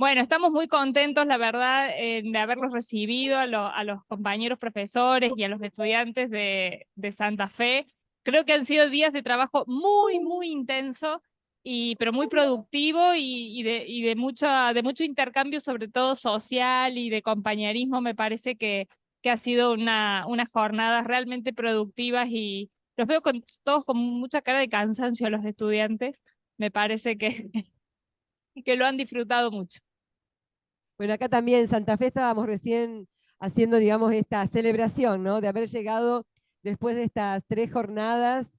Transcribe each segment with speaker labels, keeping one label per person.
Speaker 1: Bueno, estamos muy contentos, la verdad, de haberlos recibido a los compañeros profesores y a los estudiantes de Santa Fe. Creo que han sido días de trabajo muy, muy intenso, pero muy productivo de mucho intercambio, sobre todo social y de compañerismo. Me parece que ha sido unas jornadas realmente productivas y los veo todos con mucha cara de cansancio a los estudiantes. Me parece que lo han disfrutado mucho.
Speaker 2: Bueno, acá también en Santa Fe estábamos recién haciendo, digamos, esta celebración, ¿no? De haber llegado después de estas 3 jornadas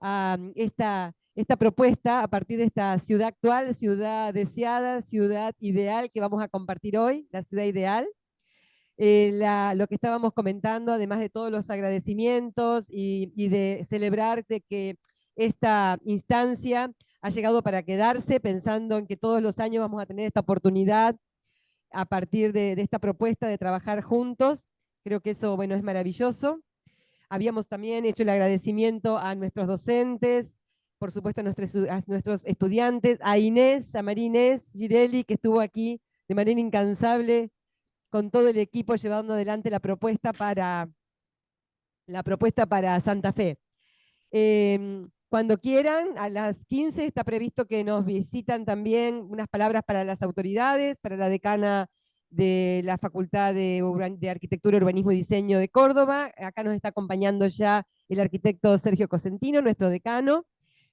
Speaker 2: a esta propuesta a partir de esta ciudad actual, ciudad deseada, ciudad ideal que vamos a compartir hoy, la ciudad ideal. Lo que estábamos comentando, además de todos los agradecimientos y de celebrar de que esta instancia ha llegado para quedarse, pensando en que todos los años vamos a tener esta oportunidad a partir de esta propuesta de trabajar juntos. Creo que eso, bueno, es maravilloso. Habíamos también hecho el agradecimiento a nuestros docentes, por supuesto a nuestros estudiantes, a Inés, a María Inés Girelli, que estuvo aquí de manera incansable con todo el equipo llevando adelante la propuesta para Santa Fe. Cuando quieran, a las 15 está previsto que nos visitan también unas palabras para las autoridades, para la decana de la Facultad de Arquitectura, Urbanismo y Diseño de Córdoba. Acá nos está acompañando ya el arquitecto Sergio Cosentino, nuestro decano,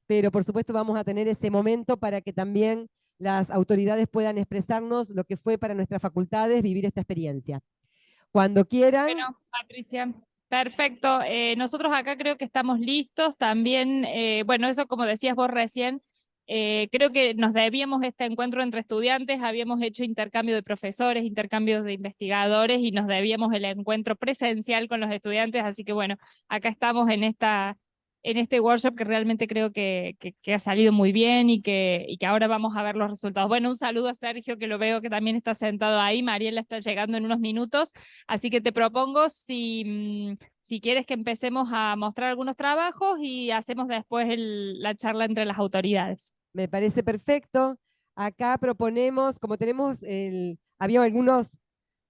Speaker 2: pero por supuesto vamos a tener ese momento para que también las autoridades puedan expresarnos lo que fue para nuestras facultades vivir esta experiencia. Cuando quieran.
Speaker 1: Bueno, Patricia, perfecto. Nosotros acá creo que estamos listos. También, bueno, eso como decías vos recién, creo que nos debíamos este encuentro entre estudiantes, habíamos hecho intercambio de profesores, intercambios de investigadores y nos debíamos el encuentro presencial con los estudiantes. Así que bueno, acá estamos en este workshop que realmente creo que ha salido muy bien y que ahora vamos a ver los resultados. Bueno, un saludo a Sergio, que lo veo que también está sentado ahí. Mariela está llegando en unos minutos. Así que te propongo si quieres que empecemos a mostrar algunos trabajos y hacemos después la charla entre las autoridades.
Speaker 2: Me parece perfecto. Acá proponemos, como había algunos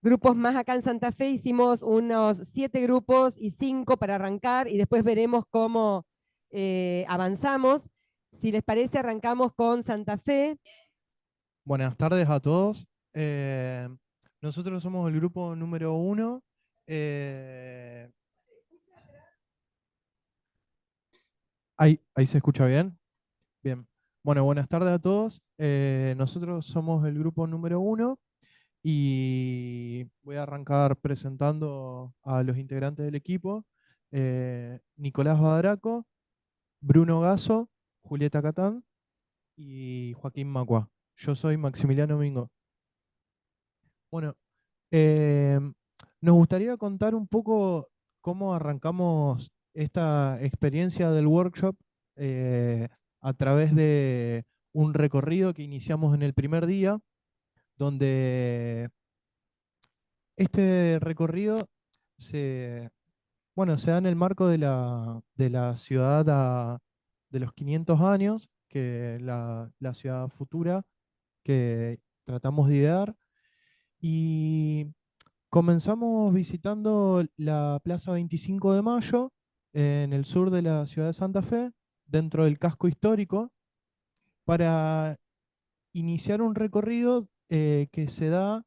Speaker 2: grupos más acá en Santa Fe, hicimos unos 7 grupos y 5 para arrancar y después veremos cómo avanzamos. Si les parece, arrancamos con Santa Fe.
Speaker 3: Buenas tardes a todos. Eh, Nosotros somos el grupo número 1. Eh, ahí se escucha bien. Bien. Bueno, buenas tardes a todos. Nosotros somos el grupo número 1 y voy a arrancar presentando a los integrantes del equipo. Nicolás Badaraco, Bruno Gasso, Julieta Catán y Joaquín Macua. Yo soy Maximiliano Mingo. Bueno, Eh, nos gustaría contar un poco cómo arrancamos esta experiencia del workshop eh, a través de un recorrido que iniciamos en el primer día, donde este recorrido se, se da en el marco de la ciudad de los 500 años, que es la ciudad futura que tratamos de idear. Y comenzamos visitando la Plaza 25 de Mayo, en el sur de la ciudad de Santa Fe, dentro del casco histórico, para iniciar un recorrido que se da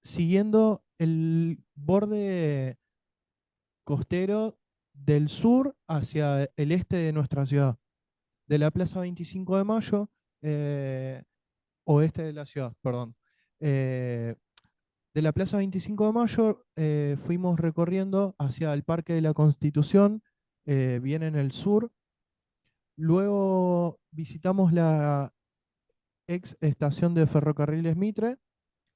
Speaker 3: siguiendo el borde costero del sur hacia el este de nuestra ciudad. De la Plaza 25 de Mayo, oeste de la ciudad, perdón. Eh, De la Plaza 25 de Mayo fuimos recorriendo hacia el Parque de la Constitución, bien en el sur. Luego visitamos la ex estación de ferrocarriles Mitre,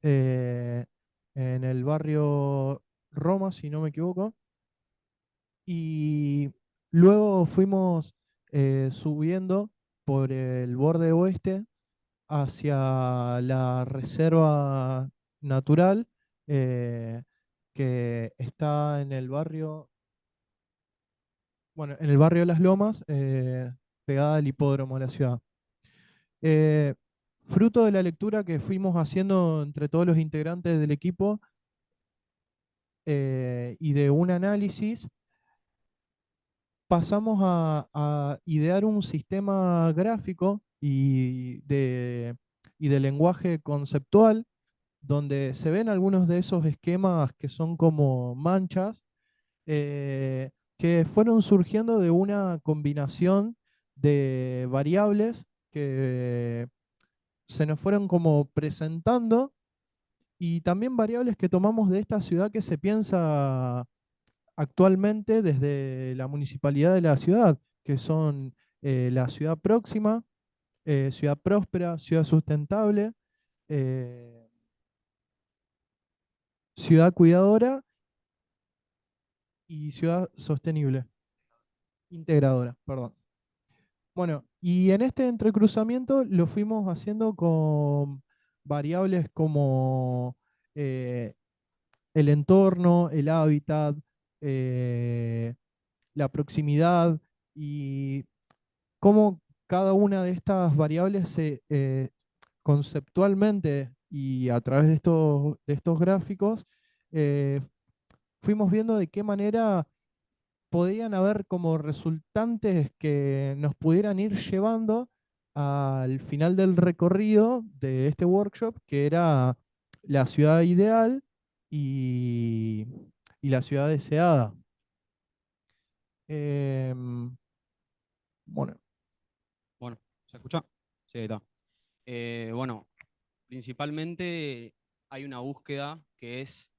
Speaker 3: eh, en el barrio Roma, si no me equivoco. Y luego fuimos subiendo por el borde oeste hacia la reserva natural, eh, que está en el barrio, bueno, en el barrio de Las Lomas, pegada al hipódromo de la ciudad. Eh, fruto de la lectura que fuimos haciendo entre todos los integrantes del equipo y de un análisis, pasamos a idear un sistema gráfico y de lenguaje conceptual donde se ven algunos de esos esquemas que son como manchas, que fueron surgiendo de una combinación de variables que se nos fueron como presentando y también variables que tomamos de esta ciudad que se piensa actualmente desde la municipalidad de la ciudad, que son la ciudad próxima, ciudad próspera, ciudad sustentable, eh, ciudad cuidadora y ciudad sostenible, integradora, perdón. Bueno, y en este entrecruzamiento lo fuimos haciendo con variables como eh, el entorno, el hábitat, eh, la proximidad y cómo cada una de estas variables se conceptualmente y a través de estos gráficos eh, fuimos viendo de qué manera podían haber como resultantes que nos pudieran ir llevando al final del recorrido de este workshop, que era la ciudad ideal y, y la ciudad deseada. Em, bueno,
Speaker 4: Bueno, ¿se escucha? Sí, ahí está. Bueno, principalmente hay una búsqueda que es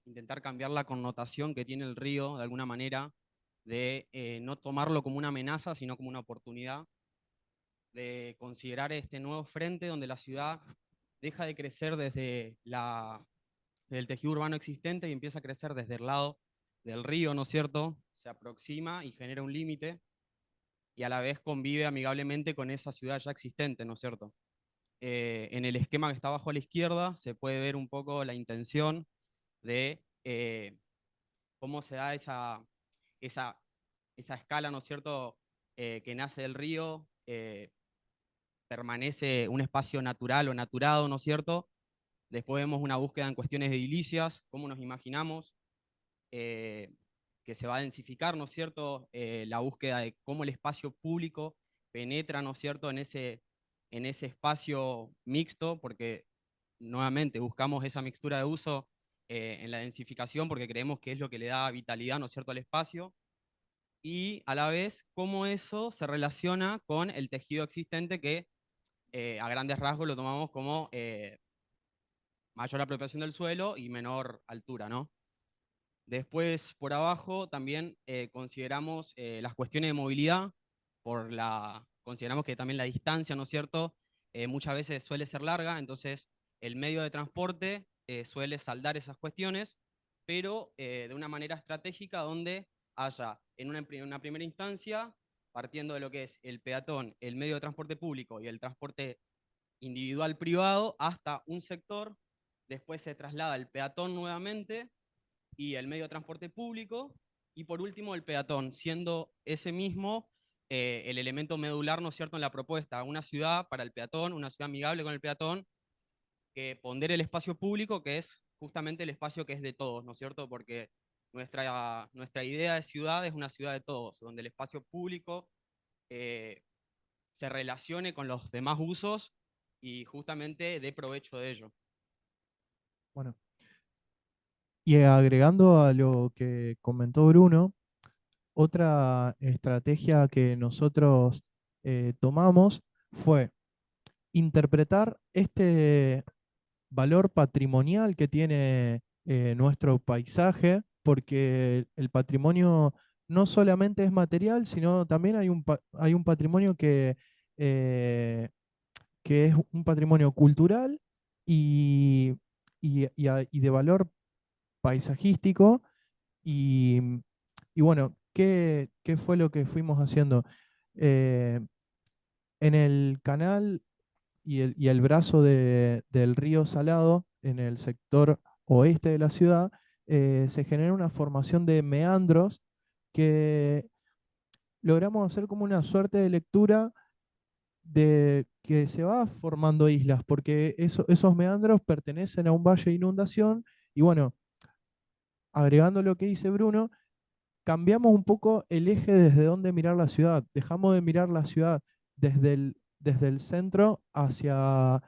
Speaker 4: intentar cambiar la connotación que tiene el río de alguna manera, de no tomarlo como una amenaza, sino como una oportunidad, de considerar este nuevo frente donde la ciudad deja de crecer desde el tejido urbano existente y empieza a crecer desde el lado del río, ¿no es cierto? Se aproxima y genera un límite y a la vez convive amigablemente con esa ciudad ya existente, ¿no es cierto? En el esquema que está abajo a la izquierda se puede ver un poco la intención de cómo se da esa, esa escala, ¿no es cierto?, que nace del río, permanece un espacio natural o naturado, ¿no es cierto? Después vemos una búsqueda en cuestiones edilicias, cómo nos imaginamos eh, que se va a densificar, ¿no es cierto?, la búsqueda de cómo el espacio público penetra, ¿no es cierto?, en ese espacio mixto, porque nuevamente buscamos esa mixtura de uso en la densificación porque creemos que es lo que le da vitalidad, ¿no es cierto?, al espacio, y a la vez cómo eso se relaciona con el tejido existente que a grandes rasgos lo tomamos como mayor apropiación del suelo y menor altura, ¿no? Después, por abajo, también consideramos las cuestiones de movilidad, consideramos que también la distancia, ¿no es cierto?, muchas veces suele ser larga, entonces el medio de transporte suele saldar esas cuestiones, pero de una manera estratégica donde haya, en una primera instancia, partiendo de lo que es el peatón, el medio de transporte público y el transporte individual privado, hasta un sector, después se traslada el peatón nuevamente, y el medio de transporte público, y por último el peatón, siendo ese mismo el elemento medular, ¿no es cierto?, en la propuesta, una ciudad para el peatón, una ciudad amigable con el peatón, que pondere el espacio público, que es justamente el espacio que es de todos, ¿no es cierto?, porque nuestra idea de ciudad es una ciudad de todos, donde el espacio público se relacione con los demás usos y justamente dé provecho de ello.
Speaker 3: bueno. Y agregando a lo que comentó Bruno, otra estrategia que nosotros tomamos fue interpretar este valor patrimonial que tiene nuestro paisaje, porque el patrimonio no solamente es material, sino también hay un patrimonio eh, que es un patrimonio cultural y, y de valor paisajístico. Y, y bueno, ¿qué fue lo que fuimos haciendo? Eh, en el canal y el brazo del río Salado, en el sector oeste de la ciudad, se genera una formación de meandros que logramos hacer como una suerte de lectura que se va formando islas, porque esos meandros pertenecen a un valle de inundación, y bueno, agregando lo que dice Bruno, cambiamos un poco el eje desde donde mirar la ciudad. Dejamos de mirar la ciudad desde el centro hacia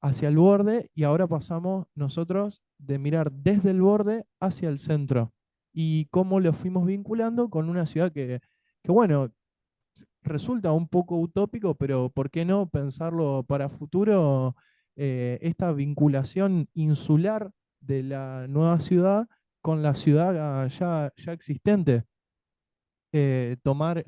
Speaker 3: el borde, y ahora pasamos nosotros de mirar desde el borde hacia el centro. Y cómo lo fuimos vinculando con una ciudad que bueno, resulta un poco utópico, pero ¿por qué no pensarlo para futuro? Esta vinculación insular de la nueva ciudad con la ciudad ya existente. Tomar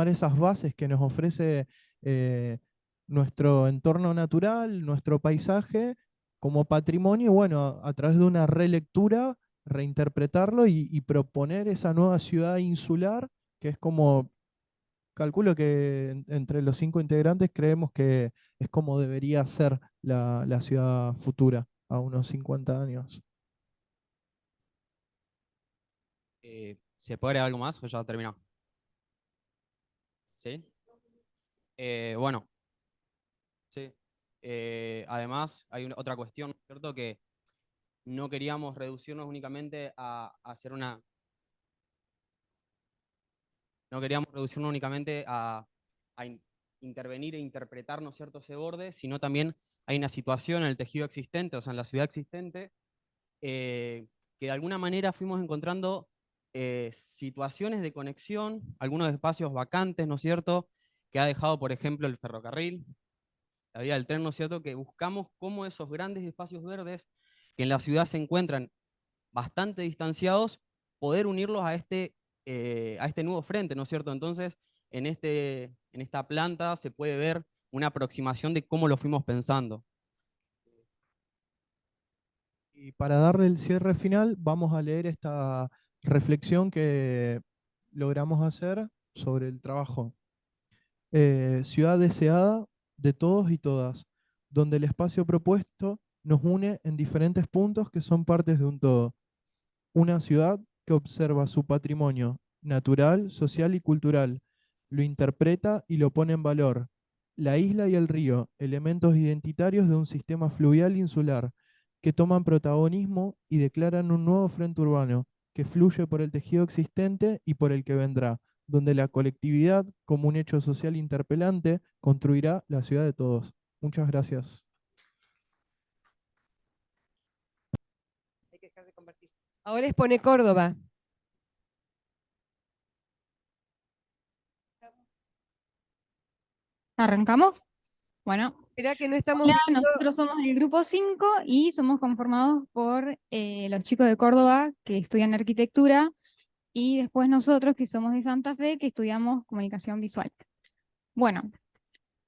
Speaker 3: esas bases que nos ofrece eh, nuestro entorno natural, nuestro paisaje, como patrimonio, y bueno, a través de una relectura, reinterpretarlo y proponer esa nueva ciudad insular, que es como, calculo que entre los 5 integrantes creemos que es como debería ser la ciudad futura a unos 50 años.
Speaker 4: ¿Se puede agregar algo más o ya terminó? Sí. Bueno, sí. Además, hay otra cuestión, ¿cierto? Que no queríamos reducirnos únicamente a hacer una. No queríamos reducirnos únicamente a intervenir e interpretar, ¿no es cierto?, ese borde, sino también hay una situación en el tejido existente, o sea, en la ciudad existente, que de alguna manera fuimos encontrando situaciones de conexión, algunos espacios vacantes, ¿no es cierto?, que ha dejado, por ejemplo, el ferrocarril, la vía del tren, ¿no es cierto?, que buscamos cómo esos grandes espacios verdes que en la ciudad se encuentran bastante distanciados, poder unirlos a este nuevo frente, ¿no es cierto? Entonces, en esta planta se puede ver una aproximación de cómo lo fuimos pensando.
Speaker 3: Y para darle el cierre final, vamos a leer esta reflexión que logramos hacer sobre el trabajo. Ciudad deseada de todos y todas, donde el espacio propuesto nos une en diferentes puntos que son partes de un todo. Una ciudad que observa su patrimonio natural, social y cultural, lo interpreta y lo pone en valor. La isla y el río, elementos identitarios de un sistema fluvial insular, que toman protagonismo y declaran un nuevo frente urbano, que fluye por el tejido existente y por el que vendrá, donde la colectividad, como un hecho social interpelante, construirá la ciudad de todos. Muchas gracias.
Speaker 2: Hay que dejar de compartir. Ahora expone Córdoba.
Speaker 1: ¿Arrancamos? Bueno,
Speaker 2: Será que no estamos
Speaker 1: hola,
Speaker 2: viendo.
Speaker 1: nosotros somos el grupo 5 y somos conformados por los chicos de Córdoba que estudian arquitectura y después nosotros que somos de Santa Fe que estudiamos comunicación visual. Bueno,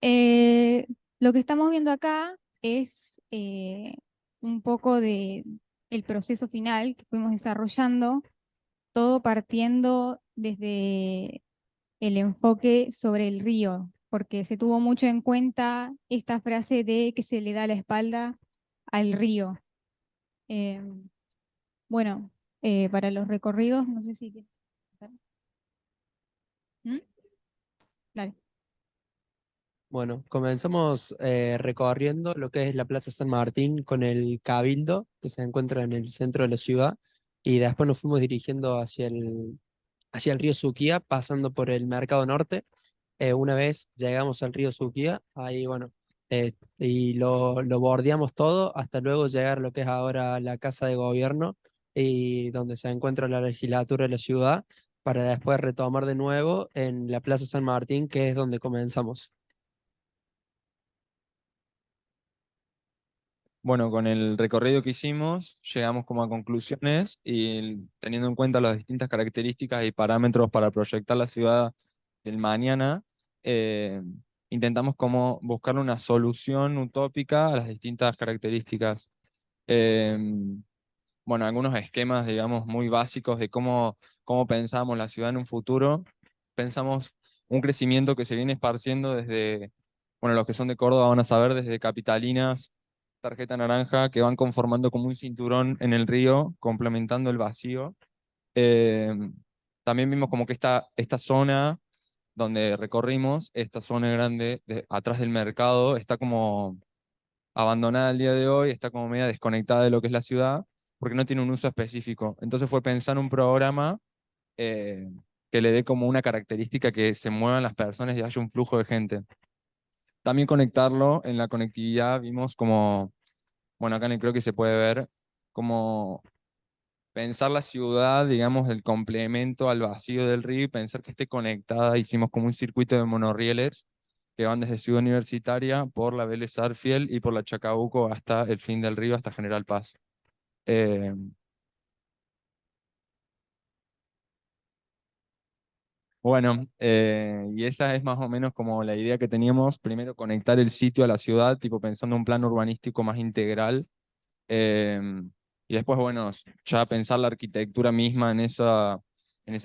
Speaker 1: eh, lo que estamos viendo acá es un poco de el proceso final que fuimos desarrollando, todo partiendo desde el enfoque sobre el río, porque se tuvo mucho en cuenta esta frase de que se le da la espalda al río. Eh, bueno, para los recorridos, no sé si... ¿Mm? Dale.
Speaker 5: Bueno, comenzamos recorriendo lo que es la Plaza San Martín con el Cabildo, que se encuentra en el centro de la ciudad, y después nos fuimos dirigiendo hacia el río Suquía, pasando por el Mercado Norte. Una vez llegamos al río Suquía, ahí bueno, y lo bordeamos todo hasta luego llegar a lo que es ahora la Casa de Gobierno y donde se encuentra la legislatura de la ciudad, para después retomar de nuevo en la Plaza San Martín, que es donde comenzamos.
Speaker 6: Bueno, con el recorrido que hicimos, llegamos como a conclusiones y teniendo en cuenta las distintas características y parámetros para proyectar la ciudad del mañana, eh, intentamos como buscar una solución utópica a las distintas características. Bueno, algunos esquemas, digamos, muy básicos de cómo pensamos la ciudad en un futuro. Pensamos un crecimiento que se viene esparciendo desde, bueno, los que son de Córdoba van a saber, desde Capitalinas, Tarjeta Naranja, que van conformando como un cinturón en el río, complementando el vacío. Eh, También vimos como que esta zona donde recorrimos, esta zona grande atrás del mercado está como abandonada al día de hoy, está como media desconectada de lo que es la ciudad, porque no tiene un uso específico. Entonces fue pensar un programa eh, que le dé como una característica que se muevan las personas y haya un flujo de gente. También conectarlo en la conectividad, vimos como, bueno, acá en el creo que se puede ver, como pensar la ciudad, digamos, el complemento al vacío del río y pensar que esté conectada. Hicimos como un circuito de monorrieles que van desde Ciudad Universitaria por la Vélez Sarsfield y por la Chacabuco hasta el fin del río, hasta General Paz. Eh, bueno, y esa es más o menos como la idea que teníamos, primero conectar el sitio a la ciudad, tipo pensando en un plan urbanístico más integral. Y después, bueno, ya pensar la arquitectura misma en esa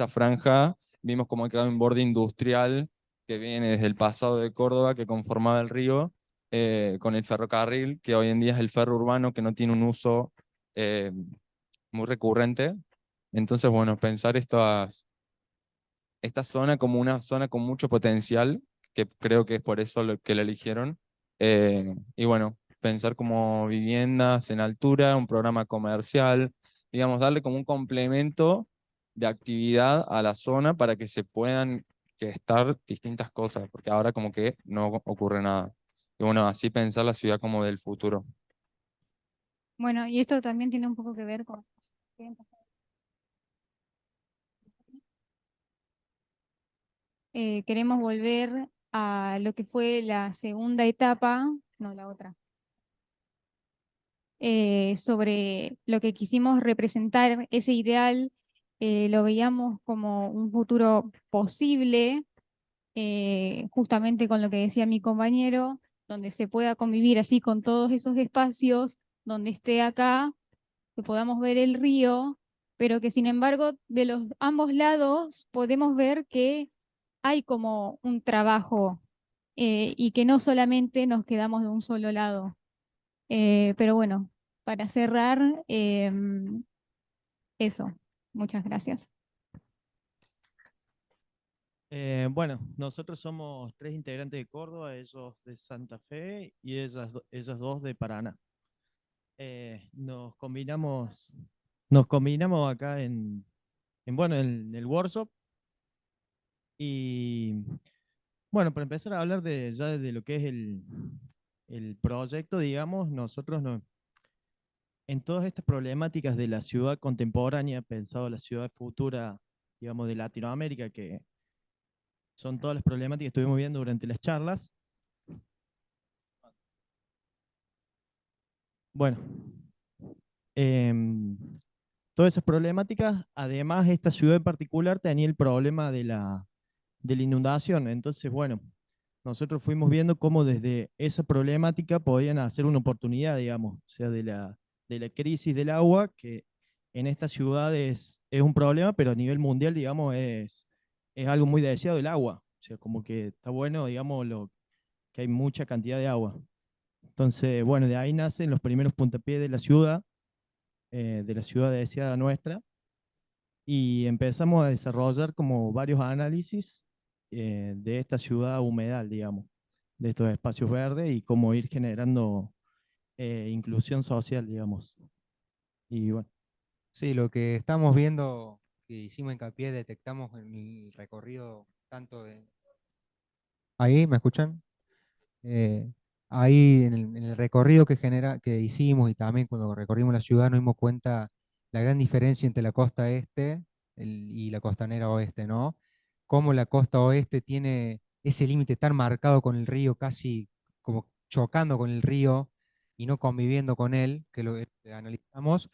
Speaker 6: franja, vimos cómo ha quedado un borde industrial que viene desde el pasado de Córdoba, que conformaba el río, con el ferrocarril, que hoy en día es el ferro urbano, que no tiene un uso eh, muy recurrente. Entonces, bueno, pensar esta zona como una zona con mucho potencial, que creo que es por eso lo que la eligieron. Y bueno, pensar como viviendas en altura, un programa comercial, digamos, darle como un complemento de actividad a la zona para que se puedan gestar distintas cosas, porque ahora como que no ocurre nada. Y bueno, así pensar la ciudad como del futuro.
Speaker 7: Bueno, y esto también tiene un poco que ver con... queremos volver a lo que fue la segunda etapa, no la otra, sobre lo que quisimos representar, ese ideal, lo veíamos como un futuro posible, justamente con lo que decía mi compañero, donde se pueda convivir así con todos esos espacios, donde esté acá, que podamos ver el río, pero que sin embargo de los ambos lados podemos ver que hay como un trabajo, y que no solamente nos quedamos de un solo lado. Pero bueno, para cerrar, eso. Muchas gracias.
Speaker 8: Bueno, nosotros somos 3 integrantes de Córdoba, ellos de Santa Fe y ellas dos de Paraná. Nos combinamos acá bueno, en el workshop. Y bueno, para empezar a hablar ya de lo que es el proyecto, digamos, en todas estas problemáticas de la ciudad contemporánea, pensado la ciudad futura, digamos, de Latinoamérica, que son todas las problemáticas que estuvimos viendo durante las charlas. Bueno, em, todas esas problemáticas, además esta ciudad en particular tenía el problema de la inundación. Entonces, bueno, nosotros fuimos viendo cómo desde esa problemática podían hacer una oportunidad, digamos, o sea, de la crisis del agua, que en estas ciudades es un problema, pero a nivel mundial, digamos, es algo muy deseado el agua. O sea, como que está bueno, digamos, que hay mucha cantidad de agua. Entonces, bueno, de ahí nacen los primeros puntapiés de la ciudad deseada nuestra, y empezamos a desarrollar como varios análisis de esta ciudad humedal, digamos, de estos espacios verdes y cómo ir generando inclusión social, digamos. Y bueno,
Speaker 9: Sí, lo que estamos viendo, que hicimos hincapié, detectamos en el recorrido tanto de... ¿Ahí me escuchan? Eh, Ahí en el recorrido que hicimos y también cuando recorrimos la ciudad nos dimos cuenta la gran diferencia entre la costa este y la costanera oeste, ¿no? Cómo la costa oeste tiene ese límite tan marcado con el río, casi como chocando con el río y no conviviendo con él, que lo analizamos,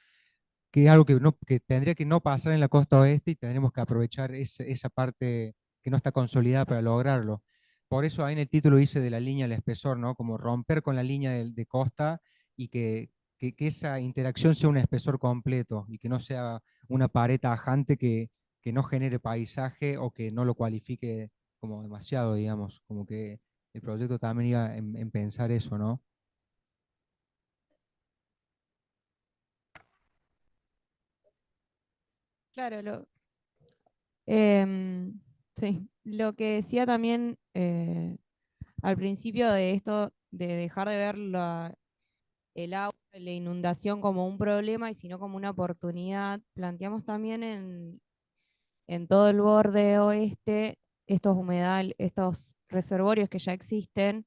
Speaker 9: que es algo que tendría que no pasar en la costa oeste y tendremos que aprovechar esa parte que no está consolidada para lograrlo. Por eso ahí en el título dice de la línea al espesor, ¿no? Como romper con la línea de costa y que esa interacción sea un espesor completo y que no sea una pared tajante que no genere paisaje o que no lo cualifique como demasiado, digamos, como que el proyecto también iba en pensar eso, ¿no?
Speaker 10: Claro, Em, sí, Lo que decía también al principio de esto, de dejar de ver el agua, la inundación como un problema y sino como una oportunidad, planteamos también en todo el borde oeste estos reservorios que ya existen,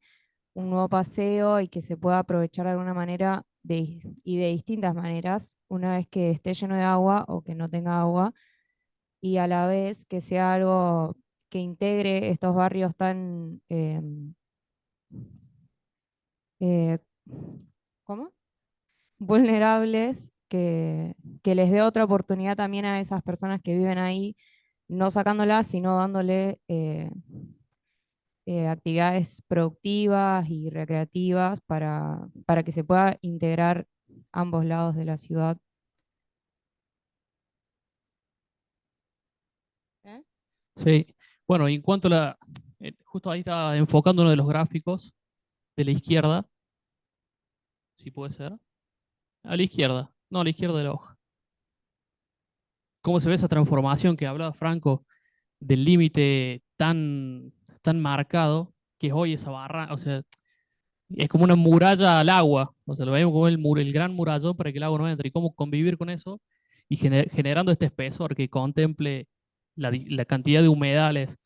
Speaker 10: un nuevo paseo y que se pueda aprovechar de alguna manera y de distintas maneras, una vez que esté lleno de agua o que no tenga agua, y a la vez que sea algo que integre estos barrios tan eh, ¿cómo? Vulnerables, que les dé otra oportunidad también a esas personas que viven ahí, no sacándolas, sino dándole actividades productivas y recreativas para que se pueda integrar ambos lados de la ciudad. ¿Eh?
Speaker 11: Sí, bueno, y en cuanto a justo ahí está enfocando uno de los gráficos de la izquierda, si puede ser, a la izquierda, no, a la izquierda de la hoja. ¿Cómo se ve esa transformación que hablaba Franco del límite tan marcado que es hoy esa barra? O sea, es como una muralla al agua, o sea, lo vemos como el gran murallón para que el agua no entre, y cómo convivir con eso y generando este espesor que contemple la cantidad de humedales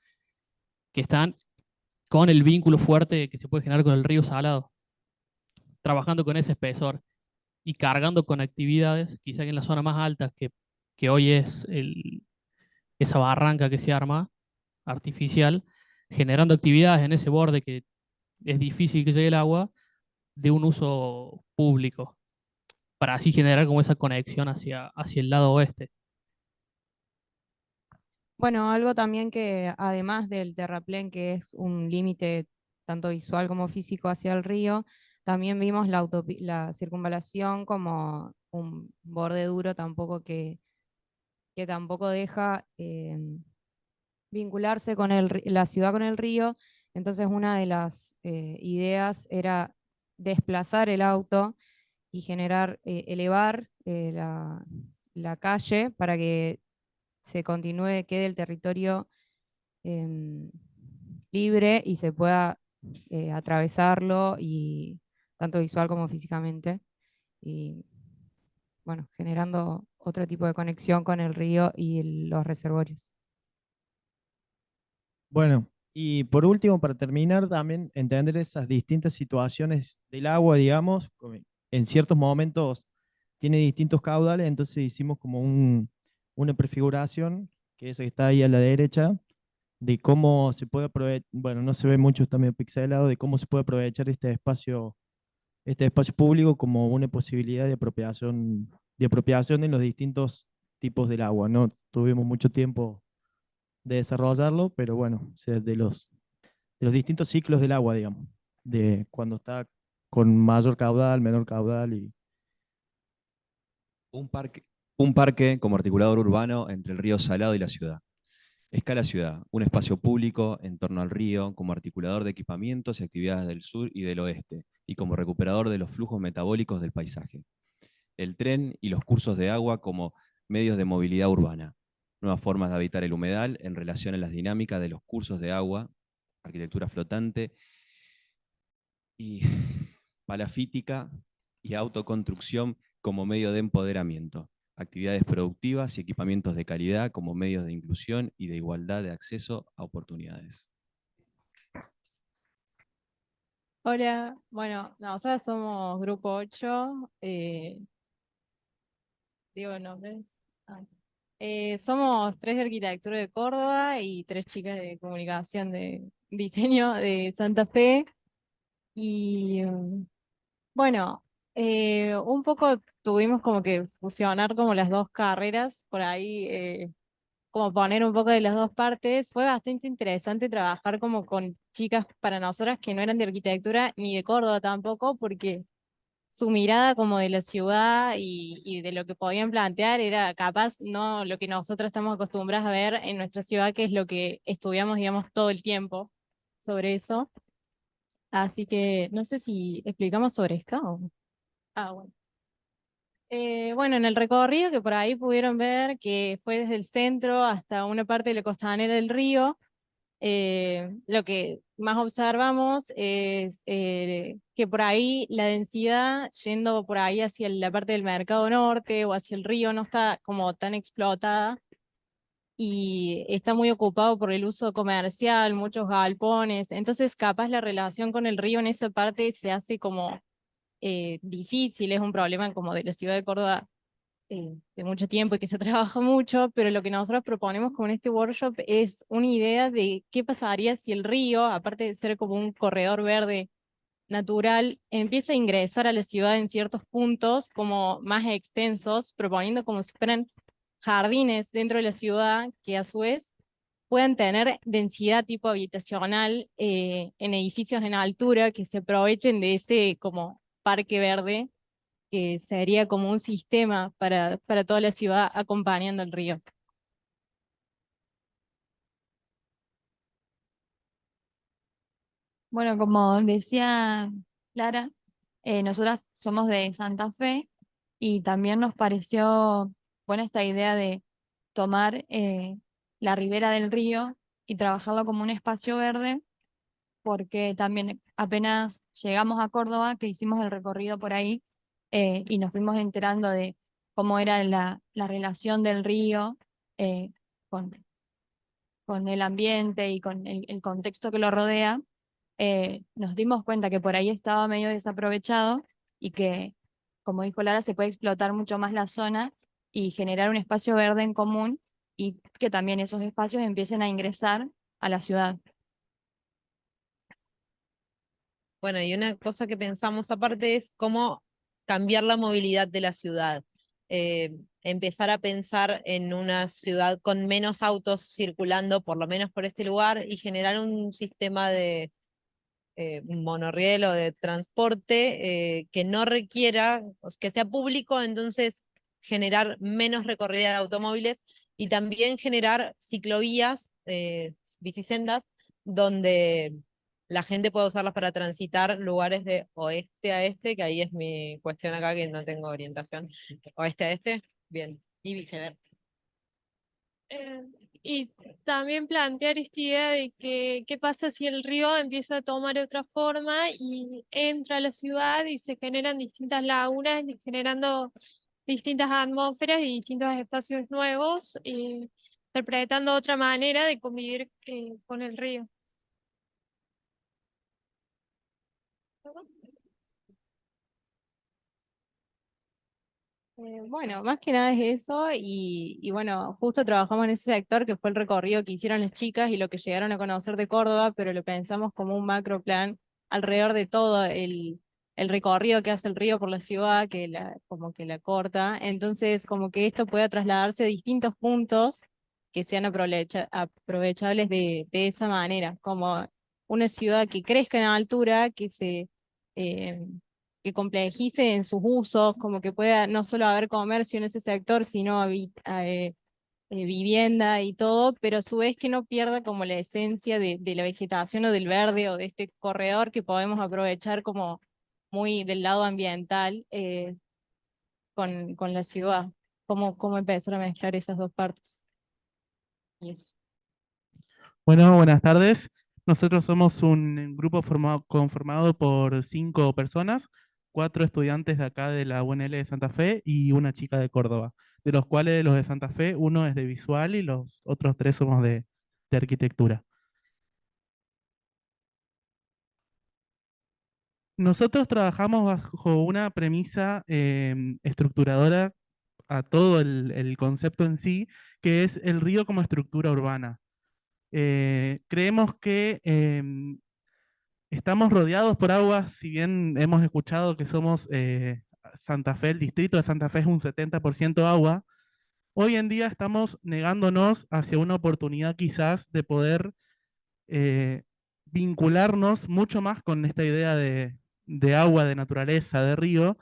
Speaker 11: que están con el vínculo fuerte que se puede generar con el río Salado, trabajando con ese espesor y cargando con actividades, quizá en la zona más alta que hoy es esa barranca que se arma artificial, generando actividades en ese borde que es difícil que llegue el agua, de un uso público, para así generar como esa conexión hacia el lado oeste.
Speaker 10: Bueno, algo también que además del terraplén, que es un límite tanto visual como físico hacia el río, también vimos la circunvalación como un borde duro tampoco que tampoco deja vincularse con la ciudad con el río. Entonces una de las ideas era desplazar el auto y elevar la calle para que se continúe, quede el territorio libre y se pueda atravesarlo, y tanto visual como físicamente, y bueno, generando otro tipo de conexión con el río y los reservorios.
Speaker 8: Bueno, y por último, para terminar, también entender esas distintas situaciones del agua, digamos, en ciertos momentos tiene distintos caudales, entonces hicimos como una prefiguración, que es esa que está ahí a la derecha, de cómo se puede aprovechar, bueno, no se ve mucho, está medio pixelado, de cómo se puede aprovechar este espacio público como una posibilidad de apropiación en los distintos tipos del agua. No tuvimos mucho tiempo de desarrollarlo, pero bueno, o sea, de los distintos ciclos del agua, digamos, de cuando está con mayor caudal, menor caudal y...
Speaker 12: Un parque como articulador urbano entre el río Salado y la ciudad. Escala ciudad, un espacio público en torno al río como articulador de equipamientos y actividades del sur y del oeste, y como recuperador de los flujos metabólicos del paisaje. El tren y los cursos de agua como medios de movilidad urbana. Nuevas formas de habitar el humedal en relación a las dinámicas de los cursos de agua, arquitectura flotante y palafítica y autoconstrucción como medio de empoderamiento. Actividades productivas y equipamientos de calidad como medios de inclusión y de igualdad de acceso a oportunidades.
Speaker 1: Hola, bueno, nosotros somos Grupo 8, digo nombres. Ah. Somos 3 de arquitectura de Córdoba y 3 chicas de comunicación de diseño de Santa Fe. Y bueno, un poco tuvimos como que fusionar como las dos carreras, por ahí como poner un poco de las dos partes. Fue bastante interesante trabajar como con chicas para nosotras que no eran de arquitectura ni de Córdoba tampoco, porque su mirada como de la ciudad y de lo que podían plantear era capaz no lo que nosotros estamos acostumbrados a ver en nuestra ciudad, que es lo que estudiamos, digamos, todo el tiempo sobre eso. Así que no sé si explicamos sobre esto. Ah, bueno. Bueno, en el recorrido que por ahí pudieron ver, que fue desde el centro hasta una parte de la costanera del río,
Speaker 13: Lo que más observamos es que por ahí la densidad, yendo por ahí hacia la parte del mercado norte o hacia el río, no está como tan explotada y está muy ocupado por el uso comercial, muchos galpones, entonces capaz la relación con el río en esa parte se hace como difícil, es un problema como de la ciudad de Córdoba de mucho tiempo y que se trabaja mucho, pero lo que nosotros proponemos con este workshop es una idea de qué pasaría si el río, aparte de ser como un corredor verde natural, empieza a ingresar a la ciudad en ciertos puntos como más extensos, proponiendo como si fueran jardines dentro de la ciudad que a su vez puedan tener densidad tipo habitacional en edificios en altura que se aprovechen de ese como parque verde que sería como un sistema para toda la ciudad acompañando el río.
Speaker 7: Bueno, como decía Clara, nosotras somos de Santa Fe y también nos pareció buena esta idea de tomar la ribera del río y trabajarlo como un espacio verde, porque también apenas llegamos a Córdoba, que hicimos el recorrido por ahí, y nos fuimos enterando de cómo era la relación del río eh, con, con el ambiente y con el contexto que lo rodea, nos dimos cuenta que por ahí estaba medio desaprovechado y que, como dijo Lara, se puede explotar mucho más la zona y generar un espacio verde en común y que también esos espacios empiecen a ingresar a la ciudad.
Speaker 14: Bueno, y una cosa que pensamos aparte es cómo cambiar la movilidad de la ciudad. Empezar a pensar en una ciudad con menos autos circulando, por lo menos por este lugar, y generar un sistema de monorriel o de transporte que no requiera, que sea público, entonces generar menos recorrida de automóviles y también generar ciclovías, bicisendas, donde la gente puede usarlas para transitar lugares de oeste a este, que ahí es mi cuestión acá, que no tengo orientación. Oeste a este, bien, y viceversa.
Speaker 15: Y también plantear esta idea de que qué pasa si el río empieza a tomar otra forma y entra a la ciudad y se generan distintas lagunas, y generando distintas atmósferas y distintos espacios nuevos, y interpretando otra manera de convivir con el río.
Speaker 13: Bueno, más que nada es eso y bueno, justo trabajamos en ese sector que fue el recorrido que hicieron las chicas y lo que llegaron a conocer de Córdoba, pero lo pensamos como un macro plan alrededor de todo el recorrido que hace el río por la ciudad, que como que la corta, entonces como que esto pueda trasladarse a distintos puntos que sean aprovechables de esa manera, como una ciudad que crezca en altura, eh, que complejice en sus usos, como que pueda no solo haber comercio en ese sector, sino vivienda y todo, pero a su vez que no pierda como la esencia de la vegetación o del verde o de este corredor que podemos aprovechar como muy del lado ambiental con la ciudad. Cómo empezar a mezclar esas dos partes. Y eso.
Speaker 16: Bueno, buenas tardes. Nosotros somos un grupo conformado por 5 personas, 4 estudiantes de acá de la UNL de Santa Fe y una chica de Córdoba, de los cuales los de Santa Fe, uno es de visual y los otros 3 somos de arquitectura. Nosotros trabajamos bajo una premisa estructuradora a todo el concepto en sí, que es el río como estructura urbana. Creemos que estamos rodeados por aguas, si bien hemos escuchado que somos Santa Fe, el distrito de Santa Fe es un 70% agua, hoy en día estamos negándonos hacia una oportunidad quizás de poder vincularnos mucho más con esta idea de agua, de naturaleza, de río,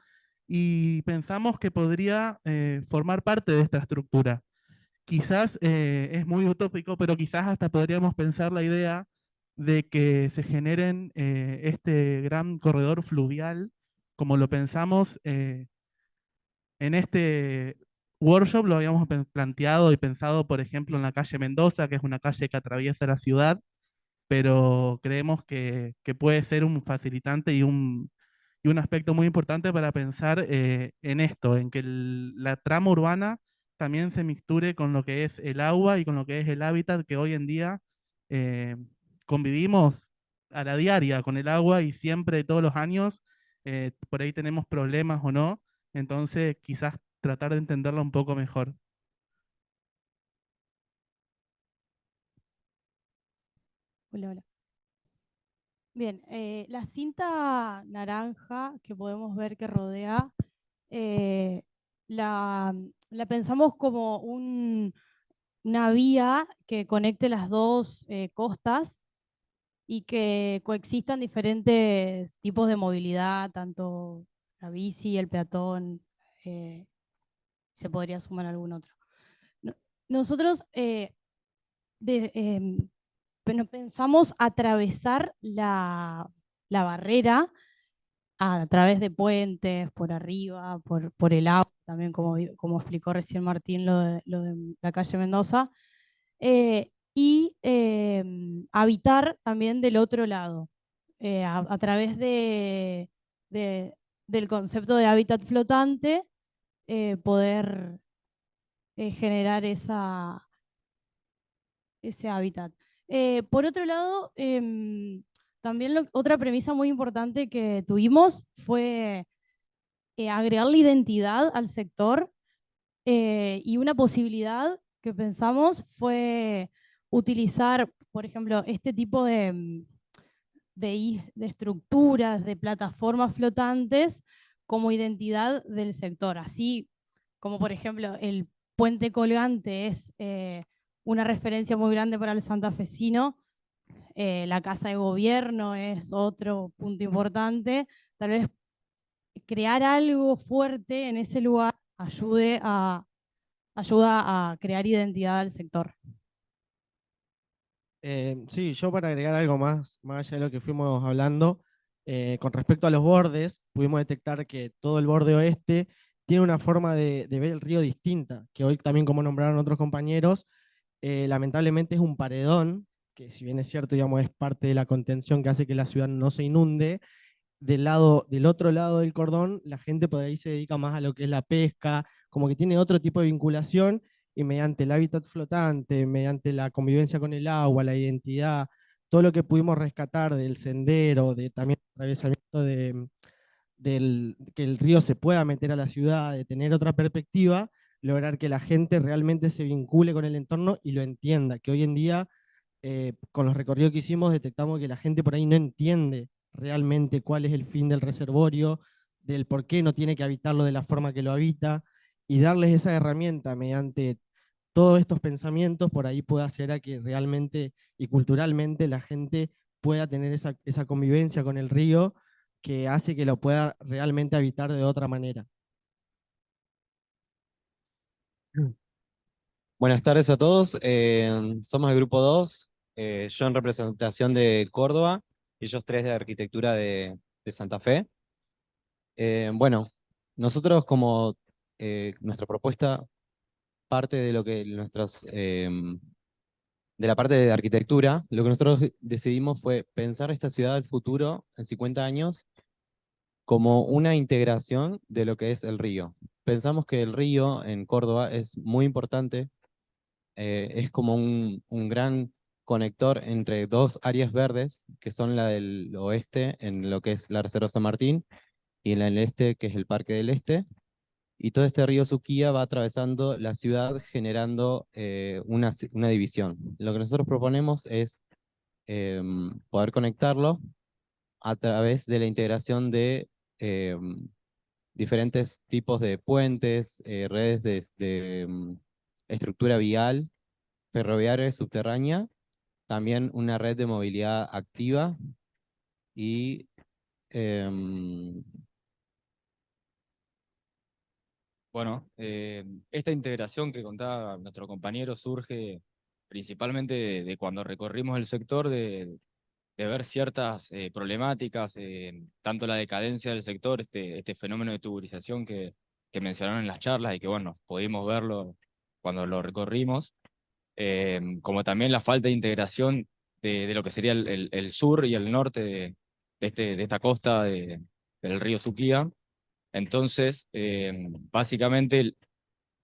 Speaker 16: y pensamos que podría formar parte de esta estructura. Quizás es muy utópico, pero quizás hasta podríamos pensar la idea de que se generen este gran corredor fluvial, como lo pensamos en este workshop, lo habíamos planteado y pensado, por ejemplo, en la calle Mendoza, que es una calle que atraviesa la ciudad, pero creemos que puede ser un facilitante y un aspecto muy importante para pensar en esto, en que la trama urbana también se mixture con lo que es el agua y con lo que es el hábitat que hoy en día eh, convivimos a la diaria con el agua y siempre, todos los años, por ahí tenemos problemas o no, entonces quizás tratar de entenderlo un poco mejor.
Speaker 17: Hola, hola. Bien, la cinta naranja que podemos ver que rodea, eh, la pensamos como una vía que conecte las dos costas y que coexistan diferentes tipos de movilidad, tanto la bici, el peatón, se podría sumar algún otro. Nosotros bueno, pensamos atravesar la barrera a través de puentes, por arriba, por el agua, también como explicó recién Martín lo de la calle Mendoza, y habitar también del otro lado, a través del concepto de hábitat flotante, poder generar ese hábitat. Por otro lado, también otra premisa muy importante que tuvimos fue agregarle identidad al sector, y una posibilidad que pensamos fue utilizar, por ejemplo, este tipo de estructuras, de plataformas flotantes como identidad del sector. Así como, por ejemplo, el puente colgante es una referencia muy grande para el santafesino, la casa de gobierno es otro punto importante. Tal vez crear algo fuerte en ese lugar ayuda a crear identidad al sector.
Speaker 18: Sí, yo para agregar algo más allá de lo que fuimos hablando, con respecto a los bordes, pudimos detectar que todo el borde oeste tiene una forma de ver el río distinta, que hoy también, como nombraron otros compañeros, lamentablemente es un paredón, que si bien es cierto, digamos, es parte de la contención que hace que la ciudad no se inunde. Del otro lado del cordón, la gente por ahí se dedica más a lo que es la pesca, como que tiene otro tipo de vinculación, y mediante el hábitat flotante, mediante la convivencia con el agua, la identidad, todo lo que pudimos rescatar del sendero, de también el atravesamiento que el río se pueda meter a la ciudad, de tener otra perspectiva, lograr que la gente realmente se vincule con el entorno y lo entienda, que hoy en día, con los recorridos que hicimos, detectamos que la gente por ahí no entiende realmente cuál es el fin del reservorio, del por qué no tiene que habitarlo de la forma que lo habita, y darles esa herramienta mediante todos estos pensamientos, por ahí puede hacer a que realmente y culturalmente la gente pueda tener esa convivencia con el río, que hace que lo pueda realmente habitar de otra manera.
Speaker 19: Buenas tardes a todos. Somos el grupo 2, yo en representación de Córdoba y ellos 3 de arquitectura de Santa Fe. Bueno, nosotros como nuestra propuesta parte de lo que de la parte de arquitectura, lo que nosotros decidimos fue pensar esta ciudad del futuro en 50 años como una integración de lo que es el río. Pensamos que el río en Córdoba es muy importante, es como un gran conector entre dos áreas verdes, que son la del oeste, en lo que es la Reserva San Martín, y en la del este, que es el Parque del Este. Y todo este río Suquía va atravesando la ciudad generando una división. Lo que nosotros proponemos es poder conectarlo a través de la integración de diferentes tipos de puentes, redes de estructura vial, ferroviaria y subterránea, también una red de movilidad activa y
Speaker 6: Bueno, esta integración que contaba nuestro compañero surge principalmente de cuando recorrimos el sector, de ver ciertas problemáticas, tanto la decadencia del sector, este fenómeno de tuburización que mencionaron en las charlas y que, bueno, pudimos verlo cuando lo recorrimos, como también la falta de integración de lo que sería el sur y el norte de esta costa del río Suquía. Entonces, básicamente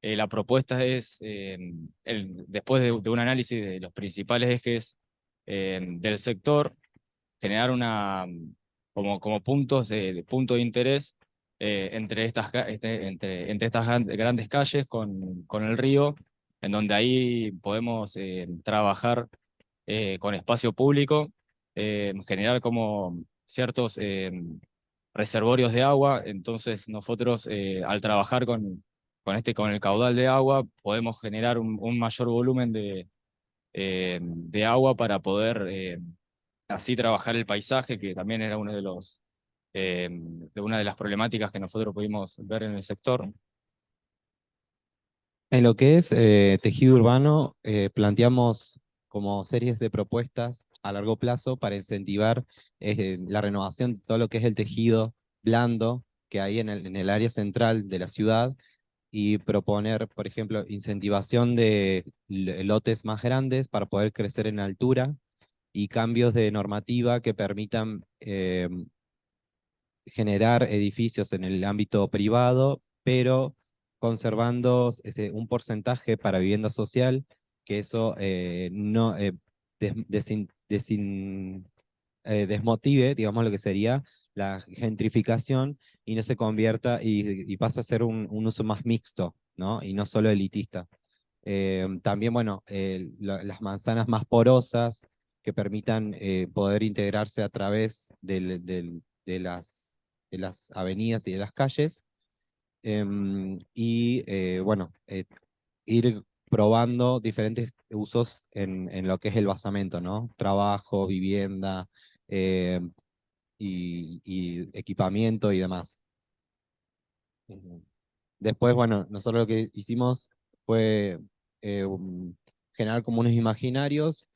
Speaker 6: la propuesta es, después de un análisis de los principales ejes del sector, generar como puntos de punto de interés entre estas grandes calles con el río, en donde ahí podemos trabajar con espacio público, generar como ciertos reservorios de agua. Entonces nosotros al trabajar con el caudal de agua podemos generar un mayor volumen de agua para poder así trabajar el paisaje, que también era uno de una de las problemáticas que nosotros pudimos ver en el sector.
Speaker 19: En lo que es tejido urbano, planteamos como series de propuestas a largo plazo para incentivar la renovación de todo lo que es el tejido blando que hay en el área central de la ciudad, y proponer, por ejemplo, incentivación de lotes más grandes para poder crecer en altura y cambios de normativa que permitan generar edificios en el ámbito privado, pero conservando un porcentaje para vivienda social, que eso no desmotive, digamos, lo que sería la gentrificación y no se convierta y pasa a ser un uso más mixto, ¿no? Y no solo elitista. También, bueno, las manzanas más porosas que permitan poder integrarse a través de las avenidas y de las calles. Bueno, ir probando diferentes usos en lo que es el basamento, ¿no? Trabajo, vivienda, y equipamiento y demás. Después, bueno, nosotros lo que hicimos fue generar como unos imaginarios.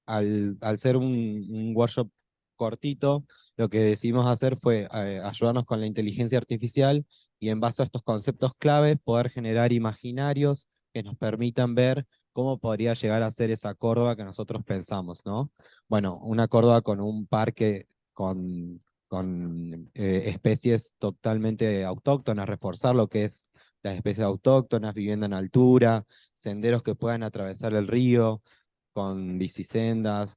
Speaker 19: Al ser un workshop cortito, lo que decidimos hacer fue ayudarnos con la inteligencia artificial y en base a estos conceptos claves poder generar imaginarios que nos permitan ver cómo podría llegar a ser esa Córdoba que nosotros pensamos, ¿no? Bueno, una Córdoba con un parque con especies totalmente autóctonas, reforzar lo que es las especies autóctonas, vivienda en altura, senderos que puedan atravesar el río, con bicisendas,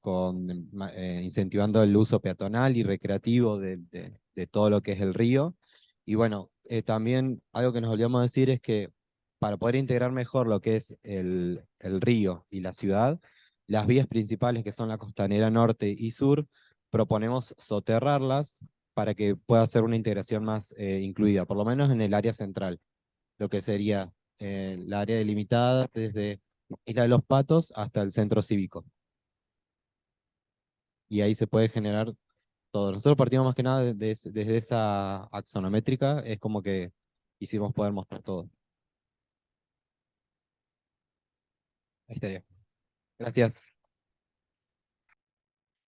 Speaker 19: incentivando el uso peatonal y recreativo de todo lo que es el río. Y bueno, también algo que nos olvidamos decir es que para poder integrar mejor lo que es el río y la ciudad, las vías principales que son la costanera norte y sur, proponemos soterrarlas para que pueda ser una integración más incluida, por lo menos en el área central, lo que sería la área delimitada desde Isla de los Patos hasta el centro cívico. Y ahí se puede generar todo. Nosotros partimos más que nada desde esa axonométrica, es como que quisimos poder mostrar todo. Ahí estaría. Gracias.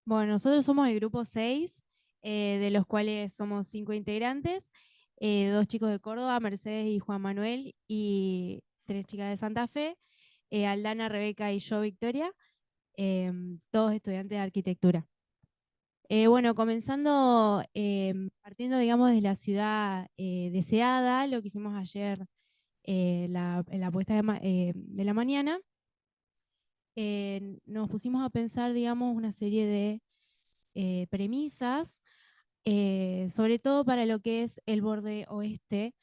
Speaker 10: Bueno, nosotros somos el grupo 6, de los cuales somos 5 integrantes, 2 chicos de Córdoba, Mercedes y Juan Manuel, y 3 chicas de Santa Fe, Aldana, Rebeca y yo, Victoria, todos estudiantes de arquitectura. Bueno, comenzando, partiendo, digamos, de la ciudad deseada, lo que hicimos ayer en la puesta de la mañana, nos pusimos a pensar, digamos, una serie de premisas, sobre todo para lo que es el borde oeste,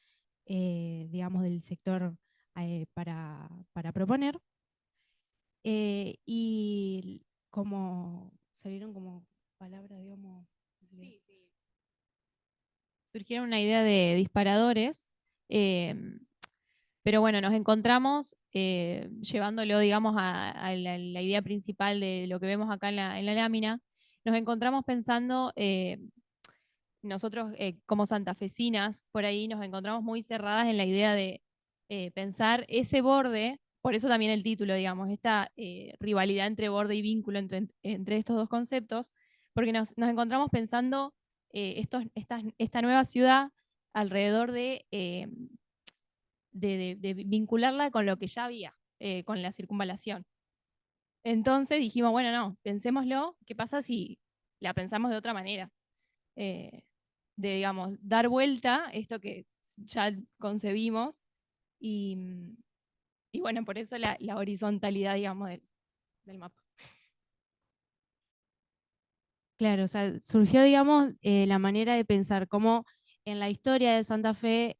Speaker 10: digamos, del sector para proponer. Y como salieron como palabras, digamos. Surgieron una idea de disparadores, pero bueno, nos encontramos llevándolo, digamos, a la idea principal de lo que vemos acá en la lámina. Nos encontramos pensando, nosotros como santafesinas, por ahí nos encontramos muy cerradas en la idea de pensar ese borde, por eso también el título, digamos, esta rivalidad entre borde y vínculo entre estos dos conceptos, porque nos encontramos pensando esta nueva ciudad alrededor de vincularla con lo que ya había, con la circunvalación.
Speaker 20: Entonces dijimos, bueno, no, pensémoslo, ¿qué pasa si la pensamos de otra manera? De, digamos, dar vuelta esto que ya concebimos y bueno, por eso la horizontalidad, digamos, del mapa.
Speaker 10: Claro, o sea, surgió, digamos, la manera de pensar cómo en la historia de Santa Fe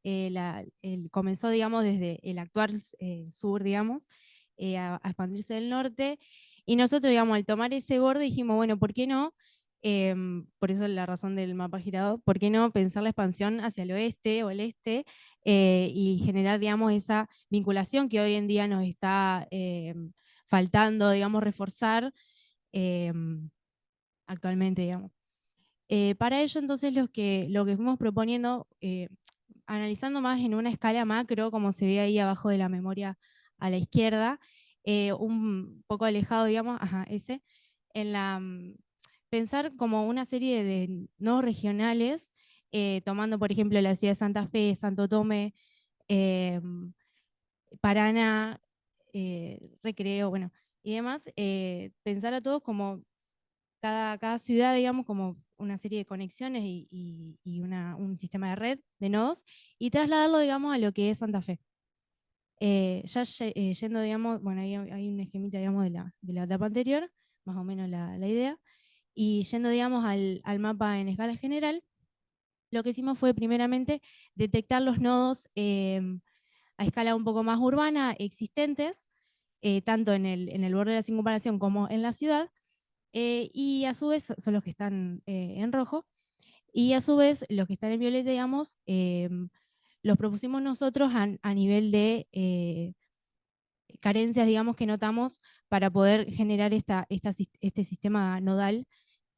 Speaker 10: comenzó, digamos, desde el actual sur, digamos, a expandirse del norte, y nosotros, digamos, al tomar ese borde dijimos, bueno, ¿por qué no? Por eso la razón del mapa girado, ¿por qué no pensar la expansión hacia el oeste o el este y generar, digamos, esa vinculación que hoy en día nos está faltando, digamos, reforzar actualmente, digamos. Para ello, entonces, lo que fuimos proponiendo, analizando más en una escala macro, como se ve ahí abajo de la memoria a la izquierda, un poco alejado, digamos, pensar como una serie de nodos regionales, tomando, por ejemplo, la ciudad de Santa Fe, Santo Tomé, Paraná, Recreo, bueno, y demás, pensar a todos como cada ciudad, digamos, como una serie de conexiones y un sistema de red de nodos, y trasladarlo, digamos, a lo que es Santa Fe. Yendo, digamos, bueno, ahí hay una esquemita, digamos, de la etapa anterior, más o menos la idea, y yendo, digamos, al mapa en escala general, lo que hicimos fue primeramente detectar los nodos a escala un poco más urbana existentes, tanto en el borde de la circunvalación como en la ciudad, y a su vez son los que están en rojo, y a su vez los que están en violeta, digamos, los propusimos nosotros a nivel de carencias, digamos, que notamos para poder generar este sistema nodal